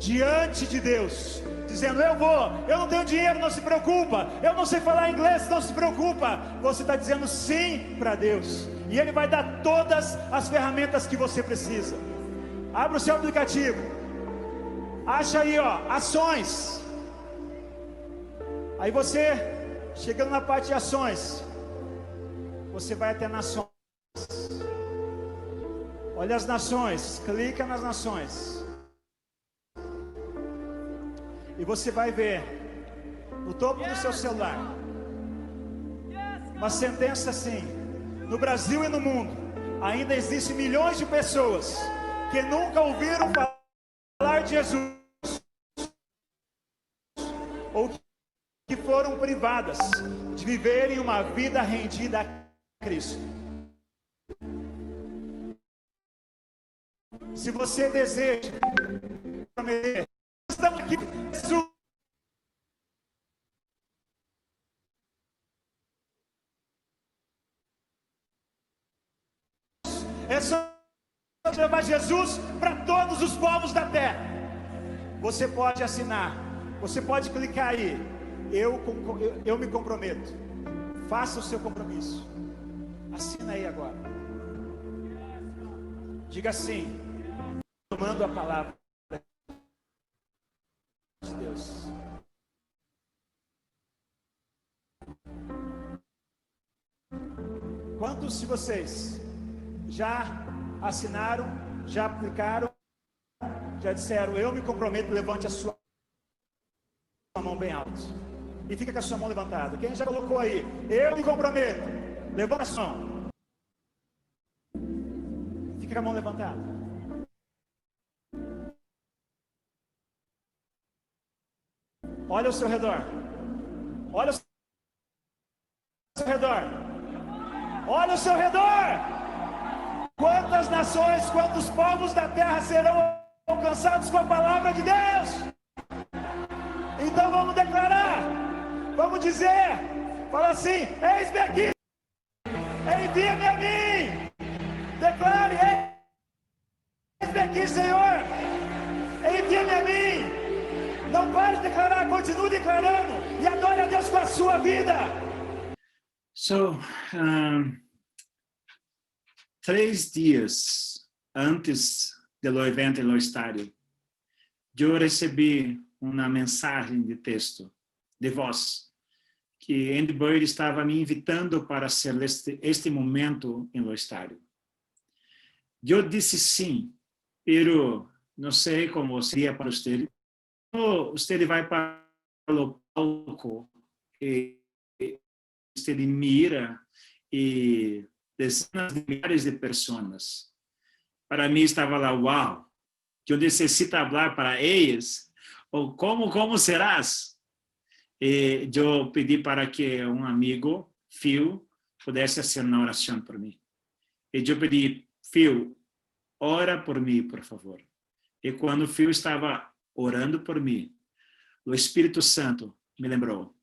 diante de Deus, dizendo: eu não tenho dinheiro, não se preocupa, eu não sei falar inglês, não se preocupa. Você está dizendo sim para Deus, e Ele vai dar todas as ferramentas que você precisa. Abre o seu aplicativo, acha aí, ações. Aí você, chegando na parte de ações, você vai até nações. Olha as nações, clica nas nações. E você vai ver no topo do seu celular uma sentença assim: no Brasil e no mundo ainda existem milhões de pessoas que nunca ouviram falar de Jesus, ou que foram privadas de viverem uma vida rendida a Cristo. Se você deseja prometer, estamos aqui, Jesus. É só levar Jesus para todos os povos da terra. Você pode assinar, você pode clicar aí. Eu me comprometo. Faça o seu compromisso. Assina aí agora. Diga assim: tomando a palavra de Deus. Quantos de vocês já assinaram, já aplicaram, já disseram: eu me comprometo? Levante a sua mão bem alto e fica com a sua mão levantada. Quem já colocou aí: eu me comprometo? Levanta a sua mão. Fica com a mão levantada. Olha ao seu redor. Olha ao seu redor. Olha ao seu redor. Quantas nações, quantos povos da terra serão alcançados com a palavra de Deus? Então vamos declarar. Vamos dizer. Fala assim: eis-me aqui. Envia-me a mim. Declare: eis-me aqui, Senhor. Envia-me a mim. Não pare de declarar, continue declarando e adore a Deus com a sua vida. So, 3 dias antes do evento no estádio, eu recebi uma mensagem de texto, de voz, que Andy Boyd estava me invitando para ser este momento no estádio. Eu disse sim, pero não sei como seria para você. Você vai para o palco e você mira e dezenas de milhares de pessoas. Para mim estava lá, uau, eu necessito falar para eles, ou como serás? E eu pedi para que um amigo, Phil, pudesse fazer uma oração por mim. E eu pedi: Phil, ora por mim, por favor. E quando Phil estava orando por mim, o Espírito Santo me lembrou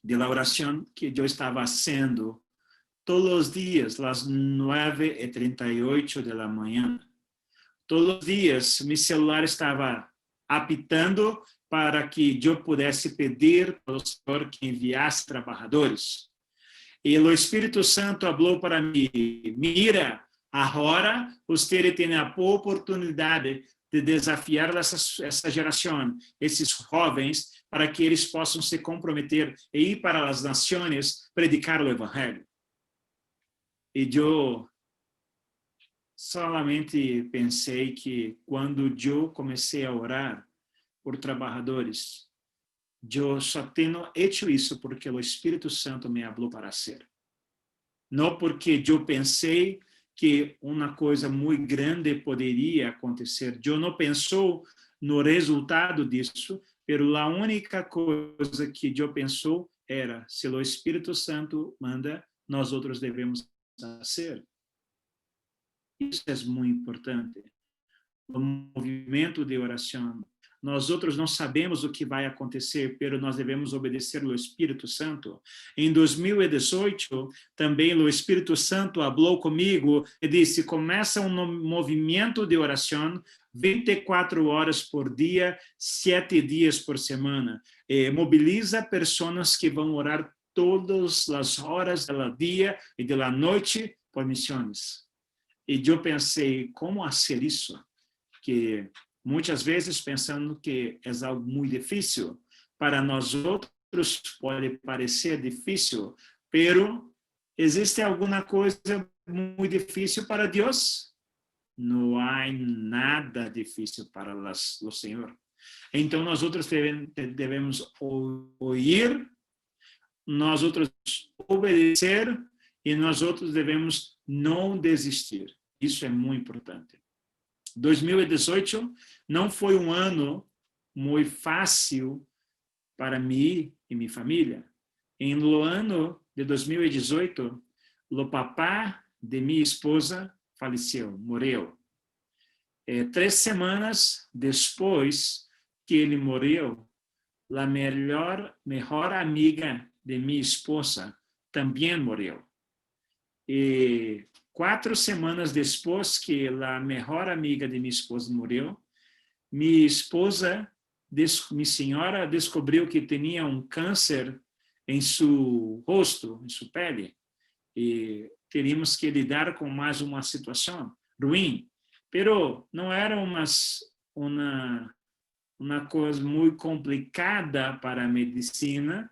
da oração que eu estava fazendo todos os dias, às 9h38 da manhã. Todos os dias, meu celular estava apitando para que eu pudesse pedir ao Senhor que enviasse trabalhadores. E o Espírito Santo falou para mim: mira, agora você tem a oportunidade de desafiar essa geração, esses jovens, para que eles possam se comprometer e ir para as nações predicar o Evangelho. E eu solamente pensei que quando eu comecei a orar por trabalhadores, eu só tenho feito isso porque o Espírito Santo me falou para ser. Não porque eu pensei que uma coisa muito grande poderia acontecer. Eu não pensou no resultado disso, mas a única coisa que eu pensou era: se o Espírito Santo manda, nós outros devemos fazer. Isso é muito importante. O movimento de oração. Nós outros não sabemos o que vai acontecer, mas nós devemos obedecer ao Espírito Santo. Em 2018, também o Espírito Santo falou comigo e disse: começa um movimento de oração 24 horas por dia, 7 dias por semana. Mobiliza pessoas que vão orar todas as horas do dia e da noite por missões. E eu pensei: como fazer isso? Que muitas vezes pensando que é algo muito difícil. Para nós outros pode parecer difícil, pero existe alguma coisa muito difícil para Deus? Não há nada difícil para o Senhor. Então nós outros devemos ouvir, nós outros obedecer e nós outros devemos não desistir. Isso é muito importante. 2018 não foi um ano muito fácil para mim e minha família. No ano de 2018, o papá de minha esposa faleceu, morreu. 3 semanas depois que ele morreu, a melhor amiga de minha esposa também morreu. E 4 semanas depois que a melhor amiga de minha esposa morreu, minha senhora, descobriu que tinha um câncer em seu rosto, em sua pele, e teríamos que lidar com mais uma situação ruim. Pero não era uma coisa muito complicada para a medicina,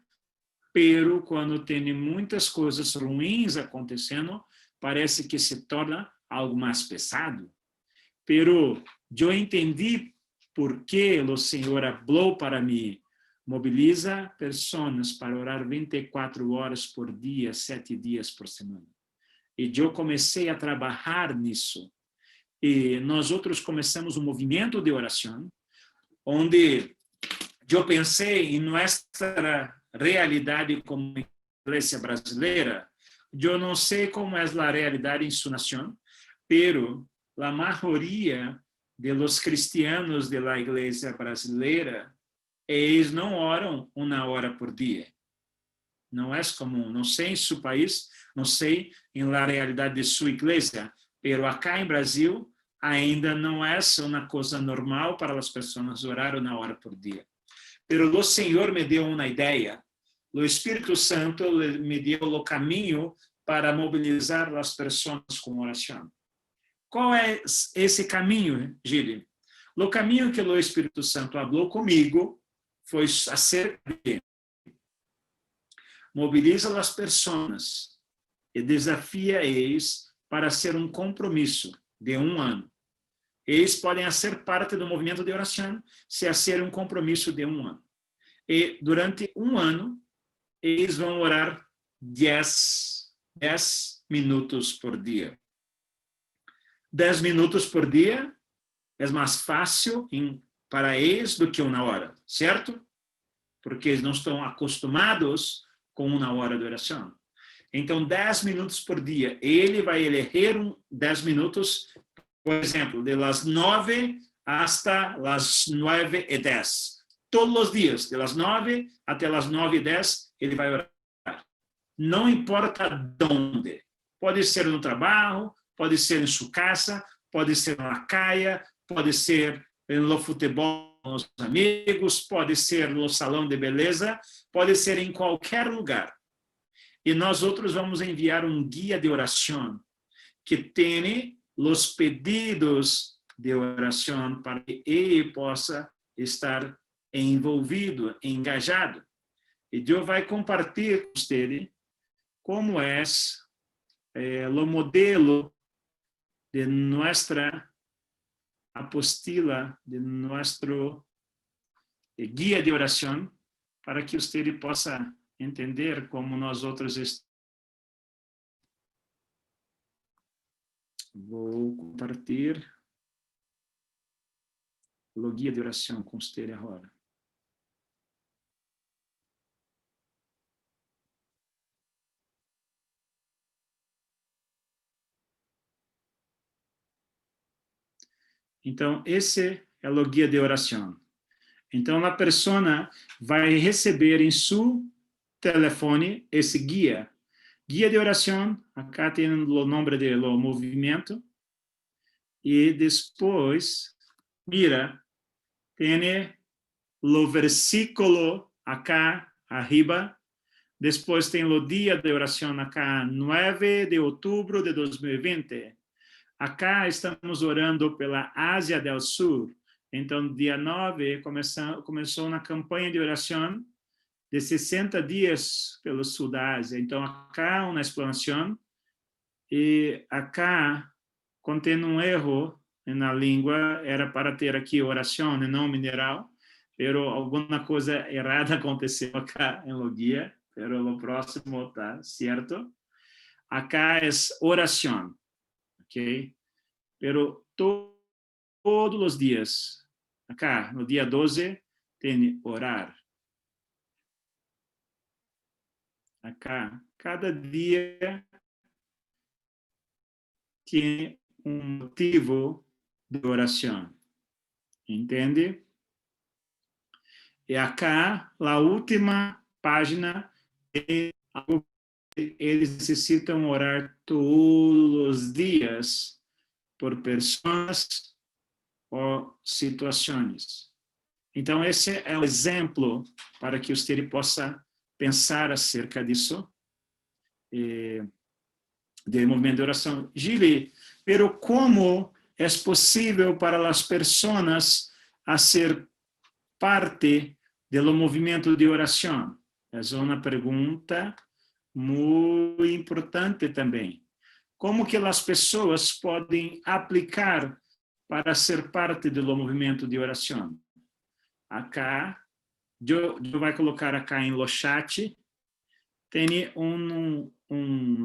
pero quando tem muitas coisas ruins acontecendo, parece que se torna algo mais pesado. Pero eu entendi por que o Senhor falou para mim: mobiliza pessoas para orar 24 horas por dia, 7 dias por semana. E eu comecei a trabalhar nisso. E nós outros começamos um movimento de oração, onde eu pensei em nossa realidade como igreja brasileira. Eu não sei como é a realidade em sua nação, pero a maioria de los cristianos de la igreja brasileira, eles não oram 1 hora por dia. Não é comum. Não sei em seu país, não sei em la realidade de sua igreja, pero acá em Brasil ainda não é uma coisa normal para as pessoas orar 1 hora por dia. Pero o Senhor me deu uma ideia. O Espírito Santo me deu o caminho para mobilizar as pessoas com oração. Qual é esse caminho, Gili? O caminho que o Espírito Santo falou comigo foi acerca de mobiliza as pessoas e desafia eles para ser um compromisso de 1 ano. Eles podem ser parte do movimento de oração se ser um compromisso de 1 ano. E durante 1 ano, eles vão orar 10 minutos por dia. 10 minutos por dia é mais fácil para eles do que 1 hora, certo? Porque eles não estão acostumados com 1 hora de oração. Então, 10 minutos por dia. Ele vai eleger 10 minutos, por exemplo, de las 9 hasta las 9:10. Todos os dias, de las 9 até las 9:10, ele vai orar. Não importa onde. Pode ser no trabalho, pode ser em sua casa, pode ser na caia, pode ser no futebol com os amigos, pode ser no salão de beleza, pode ser em qualquer lugar. E nós outros vamos enviar um guia de oração que tem os pedidos de oração para que ele possa estar envolvido, engajado. E Deus vai compartilhar com você como é o modelo de nossa apostila, de nosso guia de oração, para que você possa entender como nós outros estamos. Vou compartilhar o guia de oração com você agora. Então, esse é o guia de oração. Então, a pessoa vai receber em seu telefone esse guia. Guia de oração, acá tem o nome do movimento. E depois, mira, tem o versículo acá arriba. Depois tem o dia de oração acá, 9 de outubro de 2020. Acá estamos orando pela Ásia do Sul. Então, dia 9, começou uma campanha de oração de 60 dias pelo sul da Ásia. Então, acá uma explanação. E acá contém um erro na língua. Era para ter aqui oração e não mineral. Mas alguma coisa errada aconteceu acá no guia. Mas o próximo está certo. Acá é oração. Ok? Pero todos os dias, acá, no dia 12, tem orar. Acá, cada dia tem um motivo de oração. Entende? E acá, a última página, eles necessitam orar todos os dias por pessoas ou situações. Então, esse é o exemplo para que você possa pensar acerca disso, do movimento de oração. Gili, pero como é possível para as pessoas a ser parte do movimento de oração? É uma pergunta muito importante também. Como que as pessoas podem aplicar para ser parte do movimento de oração? Acá, eu vou colocar acá em lo chat, tem um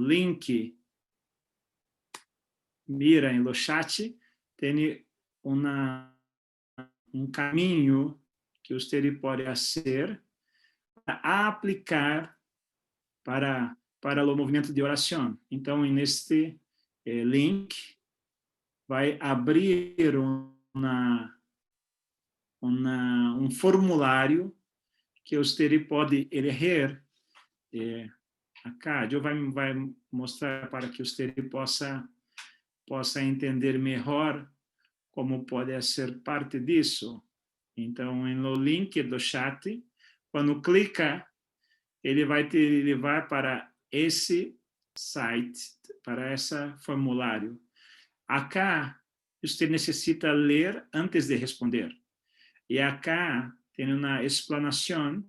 link, mira em lo chat, tem um caminho que você pode fazer para aplicar para o movimento de oração. Então, neste link, vai abrir um formulário que você pode elegir. Acá, eu vai mostrar para que você possa entender melhor como pode ser parte disso. Então, no link do chat, quando clica, ele vai te levar para esse site, para esse formulário. Acá, você necessita ler antes de responder. E acá tem uma explanação,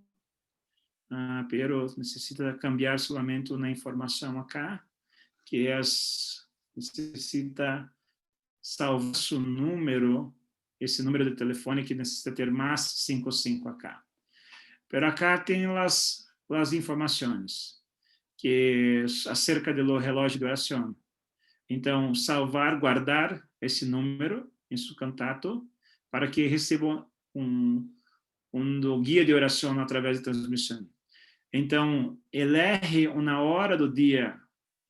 pero necessita cambiar somente uma informação acá, que necessita salvar seu número, esse número de telefone que necessita ter mais 55 acá. Pero acá tem as informações que acerca do relógio de oração. Então, salvar, guardar esse número em seu contato para que receba um guia de oração através da transmissão. Então, elege uma hora do dia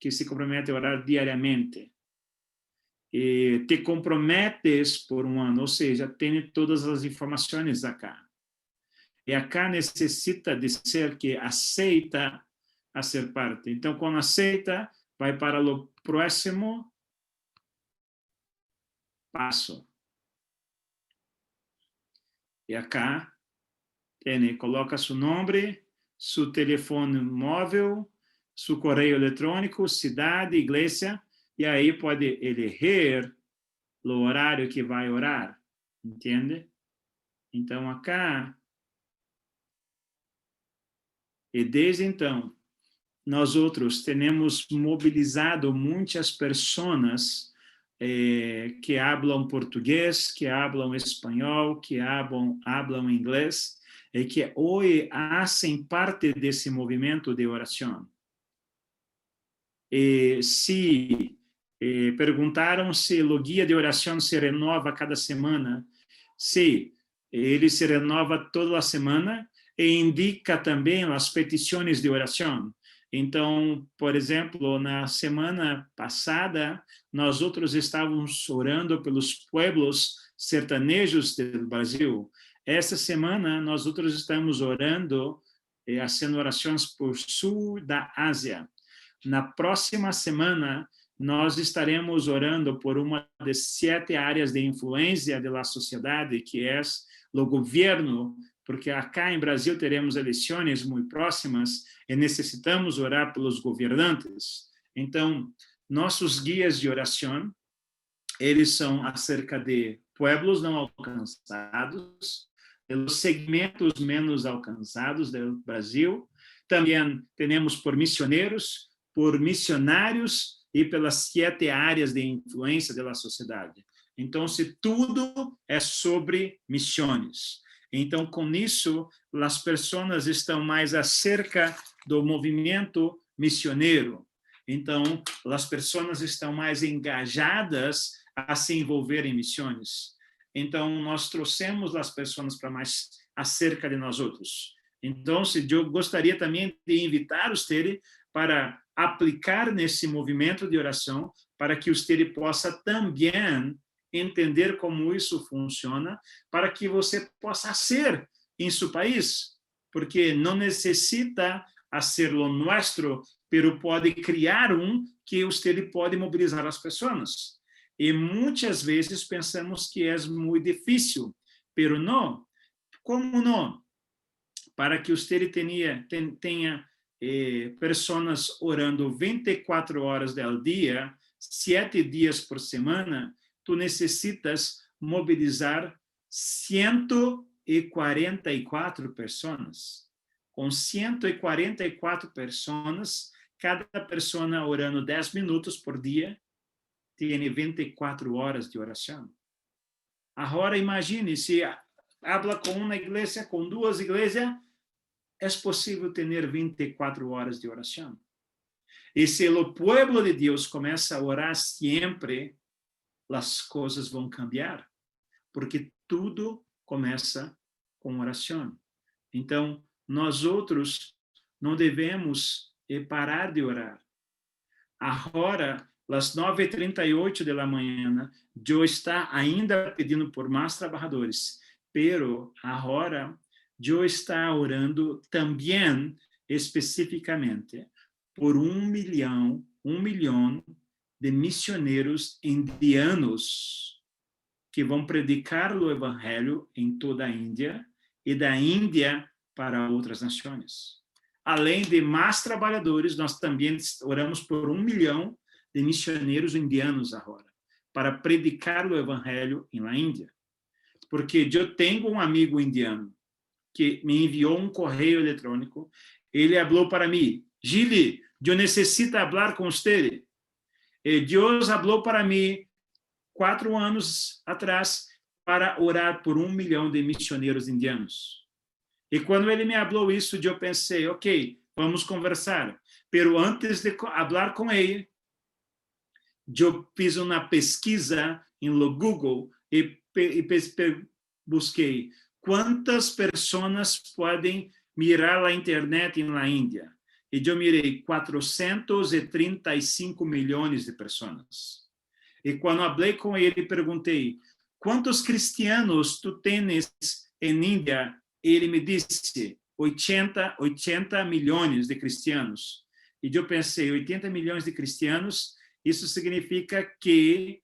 que se compromete a orar diariamente. E te comprometes por um ano, ou seja, tem todas as informações acá. E acá necessita dizer que aceita a ser parte. Então, quando aceita, vai para o próximo passo. E acá, coloca seu nome, seu telefone móvel, seu correio eletrônico, cidade, igreja, e aí pode elegir o horário que vai orar, entende? Então, acá, e desde então, nós outros temos mobilizado muitas pessoas que falam português, que falam espanhol, que falam inglês, e que hoje fazem parte desse movimento de oração. E se perguntaram se o guia de oração se renova cada semana, sim, ele se renova toda a semana e indica também as petições de oração. Então, por exemplo, na semana passada, nós outros estávamos orando pelos pueblos sertanejos do Brasil. Essa semana, nós outros estamos orando, fazendo orações por sul da Ásia. Na próxima semana, nós estaremos orando por uma das 7 áreas de influência da sociedade, que é o governo, porque acá em Brasil teremos eleições muito próximas e necessitamos orar pelos governantes. Então, nossos guias de oração, eles são acerca de pueblos não alcançados, dos segmentos menos alcançados do Brasil. Também temos por missionários e pelas 7 áreas de influência da sociedade. Então, tudo é sobre missões. Então, com isso, as pessoas estão mais acerca do movimento missioneiro. Então, as pessoas estão mais engajadas a se envolver em missões. Então, nós trouxemos as pessoas para mais acerca de nós outros. Então, eu gostaria também de invitar você para aplicar nesse movimento de oração, para que você possa também entender como isso funciona, para que você possa ser em seu país, porque não necessita ser o nosso, pero pode criar que você pode mobilizar as pessoas. E muitas vezes pensamos que é muito difícil, pero não. Como não? Para que você tenha pessoas orando 24 horas ao dia, 7 dias por semana, tu necessitas mobilizar 144 pessoas. Com 144 pessoas, cada pessoa orando 10 minutos por dia, tem 24 horas de oração. Agora, imagine, se habla com uma igreja, com 2 igrejas, é possível ter 24 horas de oração. E se o povo de Deus começa a orar sempre, as coisas vão cambiar, porque tudo começa com oração. Então, nós outros não devemos parar de orar. Agora, às 9h38 da manhã, eu está ainda pedindo por mais trabalhadores, pero agora eu está orando também especificamente por 1 milhão de missionários indianos que vão predicar o evangelho em toda a Índia e da Índia para outras nações. Além de mais trabalhadores, nós também oramos por 1 milhão de missionários indianos agora, para predicar o evangelho na Índia. Porque eu tenho um amigo indiano que me enviou um correio eletrônico, ele falou para mim, Gili, eu necessito falar com você. E Deus falou para mim 4 anos atrás para orar por 1 milhão de missionários indianos. E quando ele me falou isso, eu pensei, ok, vamos conversar. Pero antes de falar com ele, eu fiz uma pesquisa no Google e busquei quantas pessoas podem mirar a internet na Índia. E eu mirei 435 milhões de pessoas. E quando falei com ele, perguntei, quantos cristianos tu tens em Índia? Ele me disse 80 milhões de cristianos. E eu pensei, 80 milhões de cristianos, isso significa que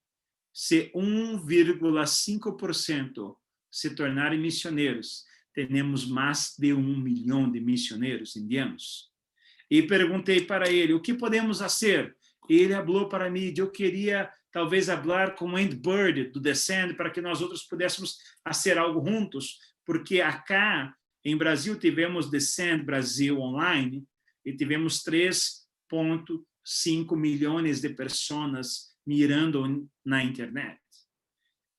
se 1,5% se tornarem missionários, temos mais de 1 milhão de missionários indianos. E perguntei para ele, o que podemos fazer? Ele falou para mim, eu queria talvez falar com o Andy Bird do Descend para que nós outros pudéssemos fazer algo juntos, porque acá em Brasil tivemos Descend Brasil online e tivemos 3,5 milhões de pessoas mirando na internet.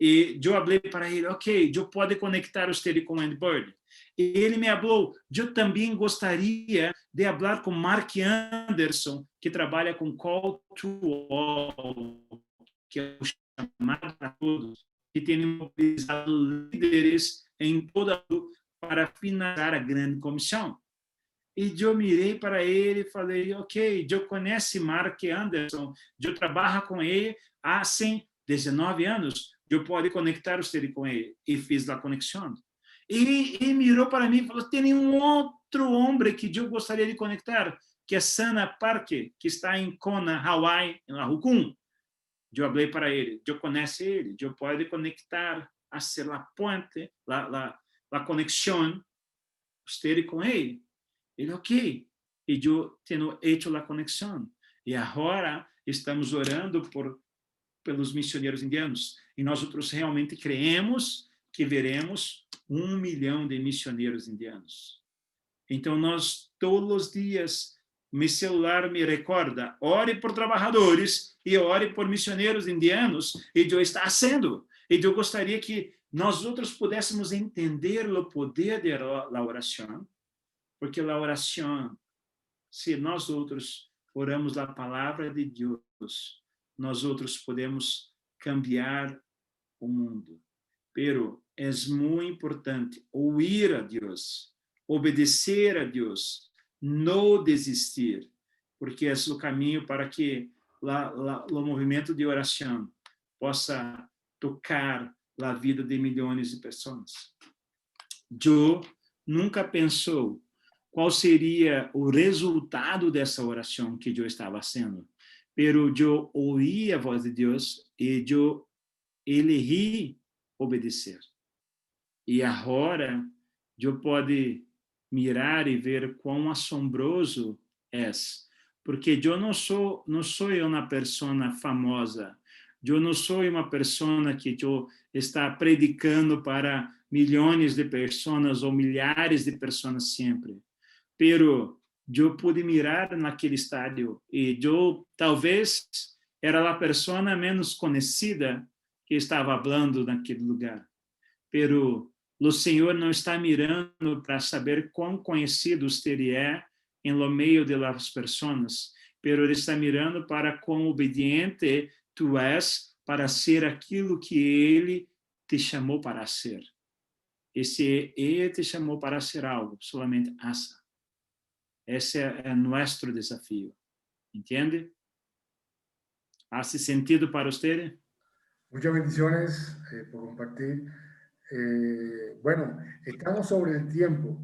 E eu falei para ele, ok, eu posso conectar você com o Andy Bird. E ele me falou, eu também gostaria de falar com Mark Anderson, que trabalha com Call to All, que é o chamado para todos, que tem mobilizado líderes em toda para financiar a grande comissão. E eu mirei para ele e falei, ok, eu conheço Mark Anderson, eu trabalho com ele há 19 anos, eu posso conectar você com ele. E fiz a conexão. E ele mirou para mim e falou, tem um outro homem que eu gostaria de conectar, que é Sana Parque, que está em Kona, Hawaii, em Lahukun. Eu falei para ele, eu conheço ele, eu posso conectar, fazer a ponte, a conexão, você com ele. Ele, ok. E eu tenho feito a conexão. E agora estamos orando pelos missionários indianos. E nós outros realmente creemos que veremos 1 milhão de missionários indianos. Então, nós, todos os dias, meu celular me recorda, ore por trabalhadores e ore por missionários indianos, e eu estou fazendo. E eu gostaria que nós outros pudéssemos entender o poder da oração, porque a oração, se nós outros oramos a palavra de Deus, nós outros podemos cambiar o mundo. Pero é muito importante ouvir a Deus, obedecer a Deus, não desistir, porque é o caminho para que o movimento de oração possa tocar a vida de milhões de pessoas. Eu nunca pensou qual seria o resultado dessa oração que eu estava fazendo, pero eu ouvi a voz de Deus e eu elegi obedecer. E agora eu posso mirar e ver quão assombroso é, porque eu não sou uma pessoa famosa, eu não sou uma pessoa que eu está predicando para milhões de pessoas ou milhares de pessoas sempre, pero eu pude mirar naquele estádio e eu talvez era a pessoa menos conhecida que estava falando naquele lugar, pero o Senhor não está mirando para saber quão conhecido você é em lo meio de las pessoas, pero Ele está mirando para quão obediente tu és para ser aquilo que Ele te chamou para ser. E se Ele te chamou para hacer algo, solamente haça. Esse é nosso desafio. Entende? ¿Hace sentido para usted? Muchas bendiciones por compartir. Bueno, estamos sobre el tiempo,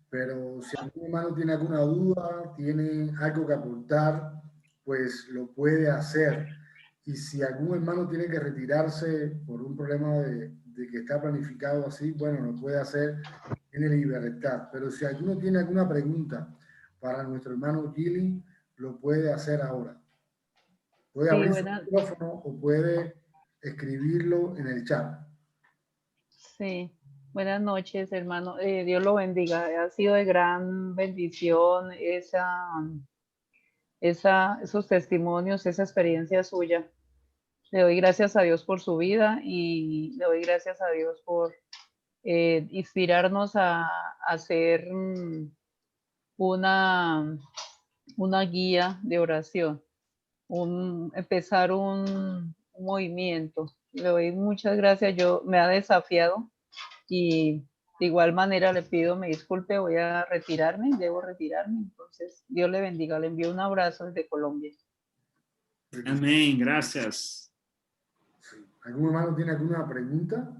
pero si algún hermano tiene alguna duda, tiene algo que aportar, pues lo puede hacer. Y si algún hermano tiene que retirarse por un problema de que está planificado así, bueno, lo puede hacer, tiene libertad. Pero si alguno tiene alguna pregunta para nuestro hermano Gili, lo puede hacer ahora. Puede Sí, abrir su micrófono o puede escribirlo en el chat. Sí, buenas noches, hermano. Dios lo bendiga. Ha sido de gran bendición esos testimonios, esa experiencia suya. Le doy gracias a Dios por su vida y le doy gracias a Dios por inspirarnos a hacer una guía de oración, empezar un movimiento. Le doy muchas gracias. Me ha desafiado y de igual manera le pido me disculpe, voy a retirarme, debo retirarme. Entonces, Dios le bendiga. Le envío un abrazo desde Colombia. Amén, gracias. ¿Algún hermano tiene alguna pregunta?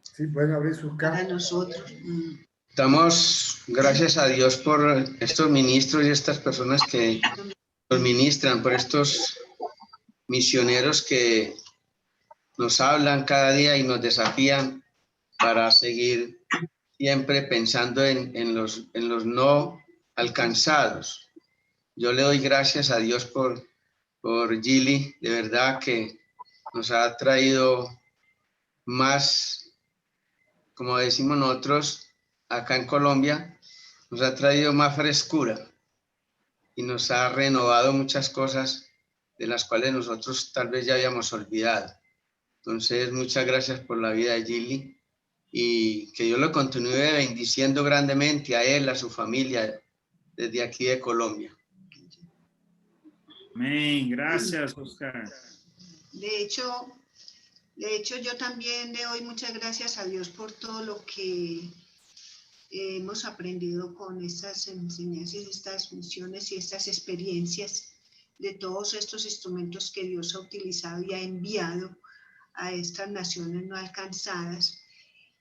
Sí, pueden abrir sus cámaras. Para nosotros. Damos gracias a Dios por estos ministros y estas personas que nos ministran, por estos misioneros que nos hablan cada día y nos desafían para seguir siempre pensando en los no alcanzados. Yo le doy gracias a Dios por Gili, de verdad que nos ha traído más, como decimos nosotros acá en Colombia, nos ha traído más frescura y nos ha renovado muchas cosas de las cuales nosotros tal vez ya habíamos olvidado. Entonces, muchas gracias por la vida de Gili y que Dios lo continúe bendiciendo grandemente a él, a su familia, desde aquí de Colombia. Amén, gracias, Oscar. De hecho, yo también le doy muchas gracias a Dios por todo lo que hemos aprendido con estas enseñanzas, estas misiones y estas experiencias de todos estos instrumentos que Dios ha utilizado y ha enviado a estas naciones no alcanzadas.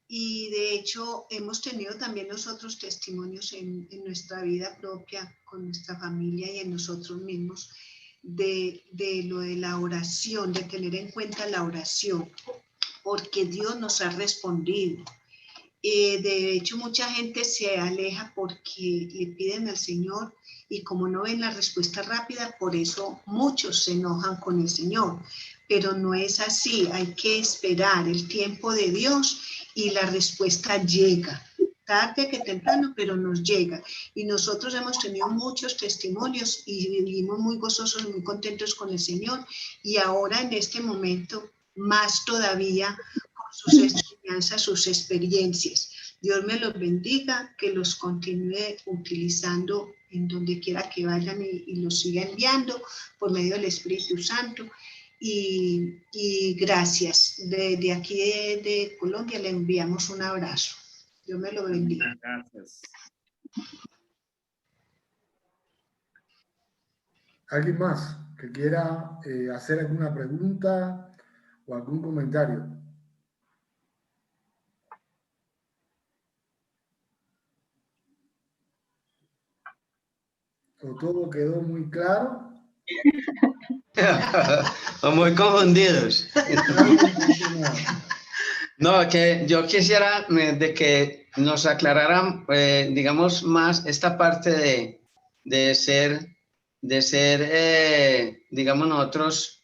Y de hecho hemos tenido también nosotros testimonios en nuestra vida propia, con nuestra familia y en nosotros mismos, de lo de la oración, de tener en cuenta la oración, porque Dios nos ha respondido. De hecho, mucha gente se aleja porque le piden al Señor y como no ven la respuesta rápida, por eso muchos se enojan con el Señor. Pero no es así, hay que esperar el tiempo de Dios y la respuesta llega. Tarde que temprano, pero nos llega. Y nosotros hemos tenido muchos testimonios y vivimos muy gozosos, muy contentos con el Señor. Y ahora en este momento, más todavía con sus enseñanzas, sus experiencias. Dios me los bendiga, que los continúe utilizando en donde quiera que vayan y los siga enviando por medio del Espíritu Santo. Y gracias. De aquí de Colombia le enviamos un abrazo. Dios me lo bendiga. Gracias. ¿Alguien más que quiera hacer alguna pregunta o algún comentario? ¿O todo quedó muy claro? O muy confundidos. No, que yo quisiera de que nos aclararan, digamos, más esta parte de ser, digamos, nosotros,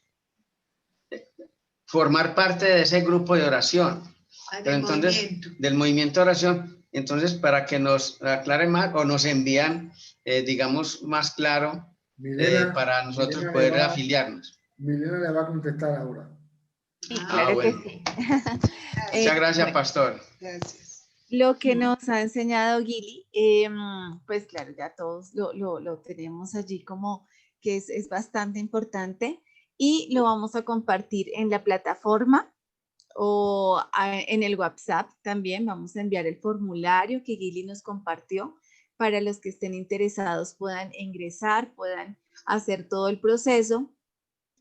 formar parte de ese grupo de oración. Del movimiento de oración. Entonces, para que nos aclaren más o nos envían, digamos, más claro, para nosotros poder afiliarnos. Milena le va a contestar ahora. Sí, claro bueno. que sí. Muchas gracias, bueno, pastor. Gracias. Lo que nos ha enseñado Gili, pues claro, ya todos lo tenemos allí como que es bastante importante y lo vamos a compartir en la plataforma en el WhatsApp también vamos a enviar el formulario que Gili nos compartió para los que estén interesados puedan ingresar, puedan hacer todo el proceso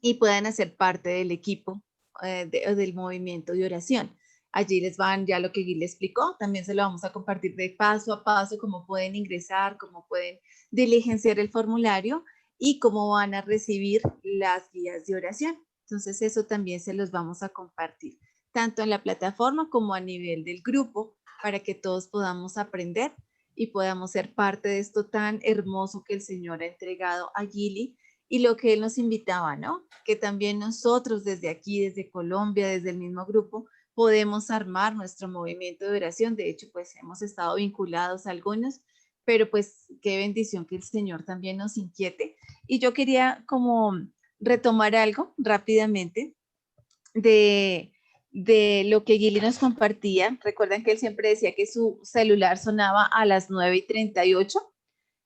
y puedan hacer parte del equipo del movimiento de oración. Allí les van ya lo que Gili explicó, también se lo vamos a compartir de paso a paso, cómo pueden ingresar, cómo pueden diligenciar el formulario y cómo van a recibir las guías de oración. Entonces eso también se los vamos a compartir, tanto en la plataforma como a nivel del grupo, para que todos podamos aprender y podamos ser parte de esto tan hermoso que el Señor ha entregado a Gili y lo que Él nos invitaba, ¿no? Que también nosotros desde aquí, desde Colombia, desde el mismo grupo, podemos armar nuestro movimiento de oración. De hecho, pues hemos estado vinculados a algunos, pero pues qué bendición que el Señor también nos inquiete. Y yo quería como retomar algo rápidamente de lo que Gili nos compartía. Recuerdan que él siempre decía que su celular sonaba a las 9:38.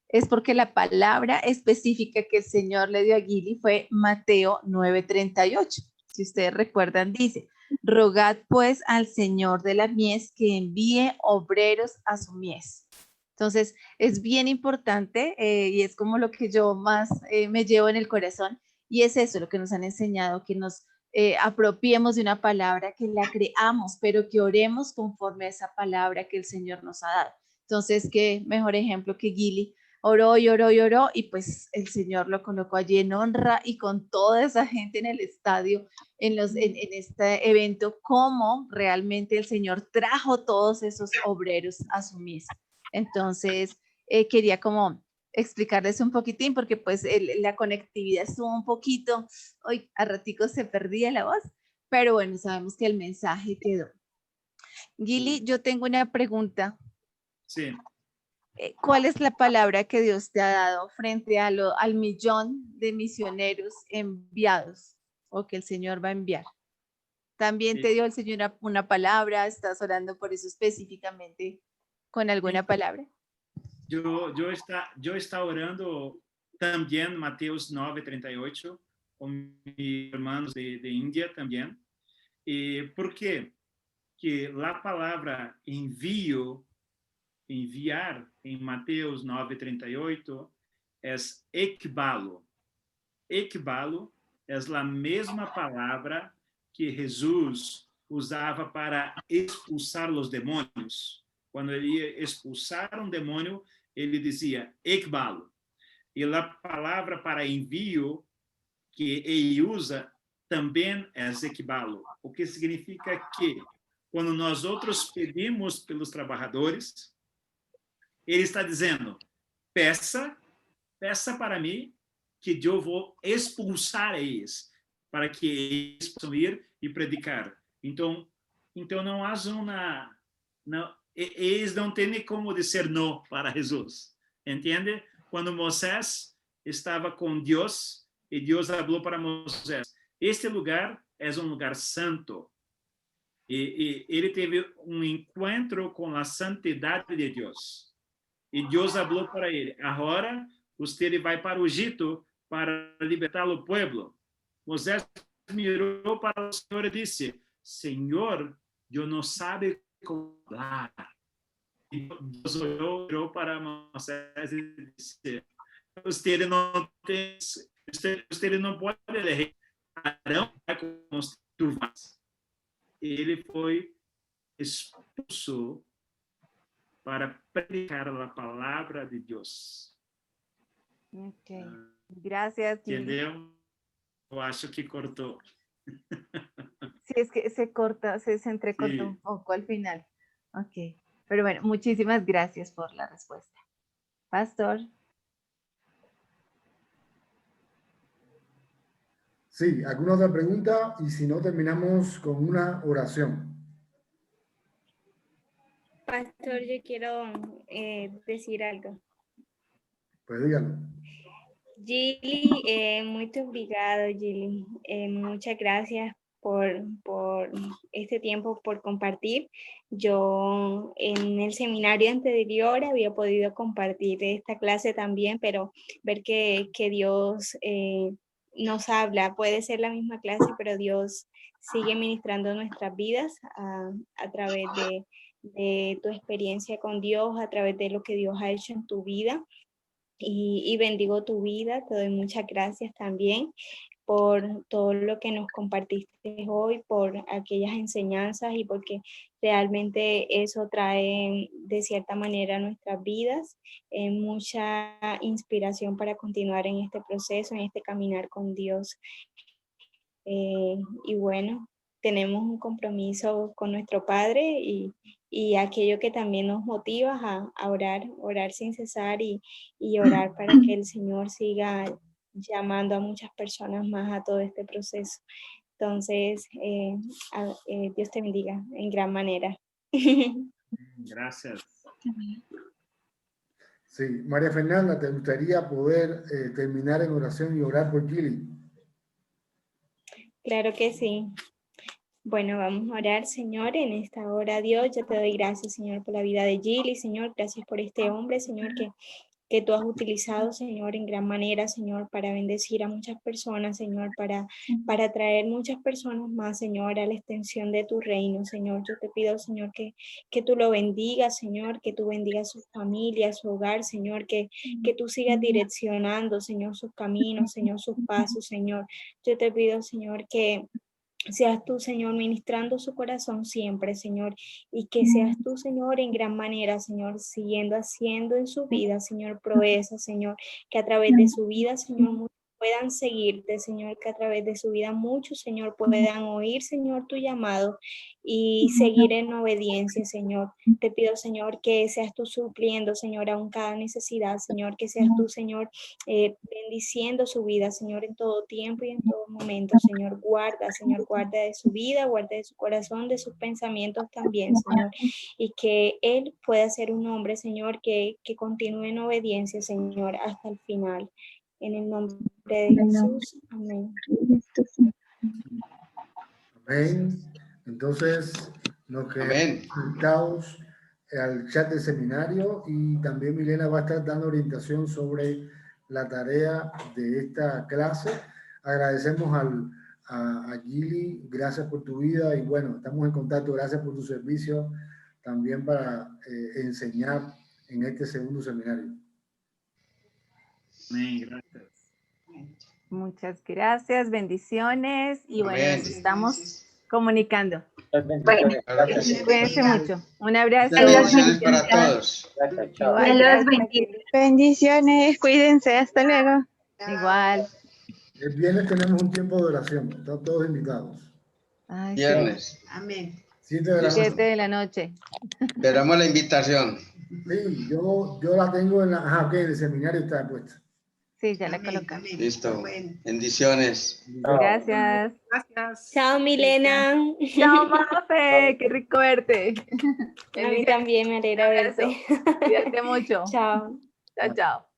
Es porque la palabra específica que el Señor le dio a Gili fue Mateo 9:38. Si ustedes recuerdan, dice, rogad pues al Señor de la mies que envíe obreros a su mies. Entonces, es bien importante y es como lo que yo más me llevo en el corazón, y es eso lo que nos han enseñado, que nos apropiemos de una palabra, que la creamos, pero que oremos conforme a esa palabra que el Señor nos ha dado. Entonces, qué mejor ejemplo que Gili oró y oró y oró, y pues el Señor lo colocó allí en honra y con toda esa gente en el estadio, en este evento, cómo realmente el Señor trajo todos esos obreros a su mies. Entonces, quería como explicarles un poquitín, porque pues la conectividad estuvo un poquito, hoy a ratico se perdía la voz, pero bueno, sabemos que el mensaje quedó. Gili, yo tengo una pregunta. Sí. ¿Cuál es la palabra que Dios te ha dado frente al 1.000.000 de misioneros enviados o que el Señor va a enviar? ¿También te dio el Señor una palabra? ¿Estás orando por eso específicamente con alguna palabra? Yo estaba orando también Mateos 9:38 con mis hermanos de India también. ¿Por qué? Que la palabra enviar en Mateos 9:38 es ekbalo. Ekbalo es la misma palabra que Jesús usaba para expulsar los demonios. Cuando él iba a expulsar un demonio, ele dizia ekbalo. E a palavra para envio que ele usa também é ekbalo, o que significa que quando nós outros pedimos pelos trabalhadores, ele está dizendo, peça para mim que eu vou expulsar eles, para que eles possam ir e predicar. Então não há eles não têm como dizer não para Jesus, entende? Quando Moisés estava com Deus e Deus falou para Moisés, este lugar é lugar santo, e ele teve encontro com a santidade de Deus, e Deus falou para ele, agora você vai para o Egito para libertar o povo. Moisés mirou para o Senhor e disse, Senhor, eu não sabe como falar. E Deus olhou para Moisés e disse, você não pode elegir Arão como tu vas. Ele foi expulso para predicar a palavra de Deus. Ok, gracias. Entendeu? Eu acho que cortou. Sí, es que se corta, se entrecorta Sí. un poco al final. Ok, pero bueno, muchísimas gracias por la respuesta. Pastor. Sí, ¿alguna otra pregunta? Y si no, terminamos con una oración. Pastor, yo quiero decir algo. Pues díganlo. Gili, muito obrigado, Gili. Muchas gracias por este tiempo, por compartir. Yo en el seminario anterior había podido compartir esta clase también, pero ver que Dios nos habla. Puede ser la misma clase, pero Dios sigue ministrando nuestras vidas a través de tu experiencia con Dios, a través de lo que Dios ha hecho en tu vida. Y bendigo tu vida, te doy muchas gracias también por todo lo que nos compartiste hoy, por aquellas enseñanzas y porque realmente eso trae de cierta manera a nuestras vidas mucha inspiración para continuar en este proceso, en este caminar con Dios. Y bueno, tenemos un compromiso con nuestro Padre y aquello que también nos motiva a orar sin cesar y orar para que el Señor siga llamando a muchas personas más a todo este proceso. Entonces, Dios te bendiga en gran manera. Gracias. Sí, María Fernanda, ¿te gustaría poder terminar en oración y orar por Gilly? Claro que sí. Bueno, vamos a orar, Señor, en esta hora, Dios. Yo te doy gracias, Señor, por la vida de Gilly, Señor. Gracias por este hombre, Señor, que tú has utilizado, Señor, en gran manera, Señor, para bendecir a muchas personas, Señor, para traer muchas personas más, Señor, a la extensión de tu reino, Señor. Yo te pido, Señor, que tú lo bendigas, Señor, que tú bendigas su familia, su hogar, Señor, que tú sigas direccionando, Señor, sus caminos, Señor, sus pasos, Señor. Yo te pido, Señor, que seas tú, Señor, ministrando su corazón siempre, Señor, y que seas tú, Señor, en gran manera, Señor, siguiendo haciendo en su vida, Señor, proezas, Señor, que a través de su vida, Señor, muchos puedan seguirte, Señor, que a través de su vida muchos, Señor, puedan oír, Señor, tu llamado y seguir en obediencia, Señor. Te pido, Señor, que seas tú supliendo, Señor, aún cada necesidad, Señor, que seas tú, Señor, bendiciendo su vida, Señor, en todo tiempo y en todo momento, Señor. Guarda, Señor, guarda de su vida, guarda de su corazón, de sus pensamientos también, Señor, y que él pueda ser un hombre, Señor, que continúe en obediencia, Señor, hasta el final. En el nombre de Jesús, amén. Amén. Entonces, nos quedamos conectados al chat del seminario y también Milena va a estar dando orientación sobre la tarea de esta clase. Agradecemos a Gilly, gracias por tu vida y bueno, estamos en contacto, gracias por tu servicio también para enseñar en este segundo seminario. Amén, gracias. Muchas gracias, bendiciones y bueno, nos estamos comunicando. Cuídense mucho. Un abrazo. Bendiciones para todos. Igual, Bendiciones, cuídense, hasta luego. Igual. El viernes tenemos un tiempo de oración, están todos invitados. Ay, Viernes. Amén. 7 de la noche. Esperamos la invitación. Sí, yo la tengo en la... Ajá, ok, el seminario está puesto. Sí, ya la colocamos. Listo. Bendiciones. Gracias. Gracias. Chao, Milena. Chao, Mafe. Qué rico verte. A mí también me alegra verte. Cuídate mucho. Chao. Chao, chao.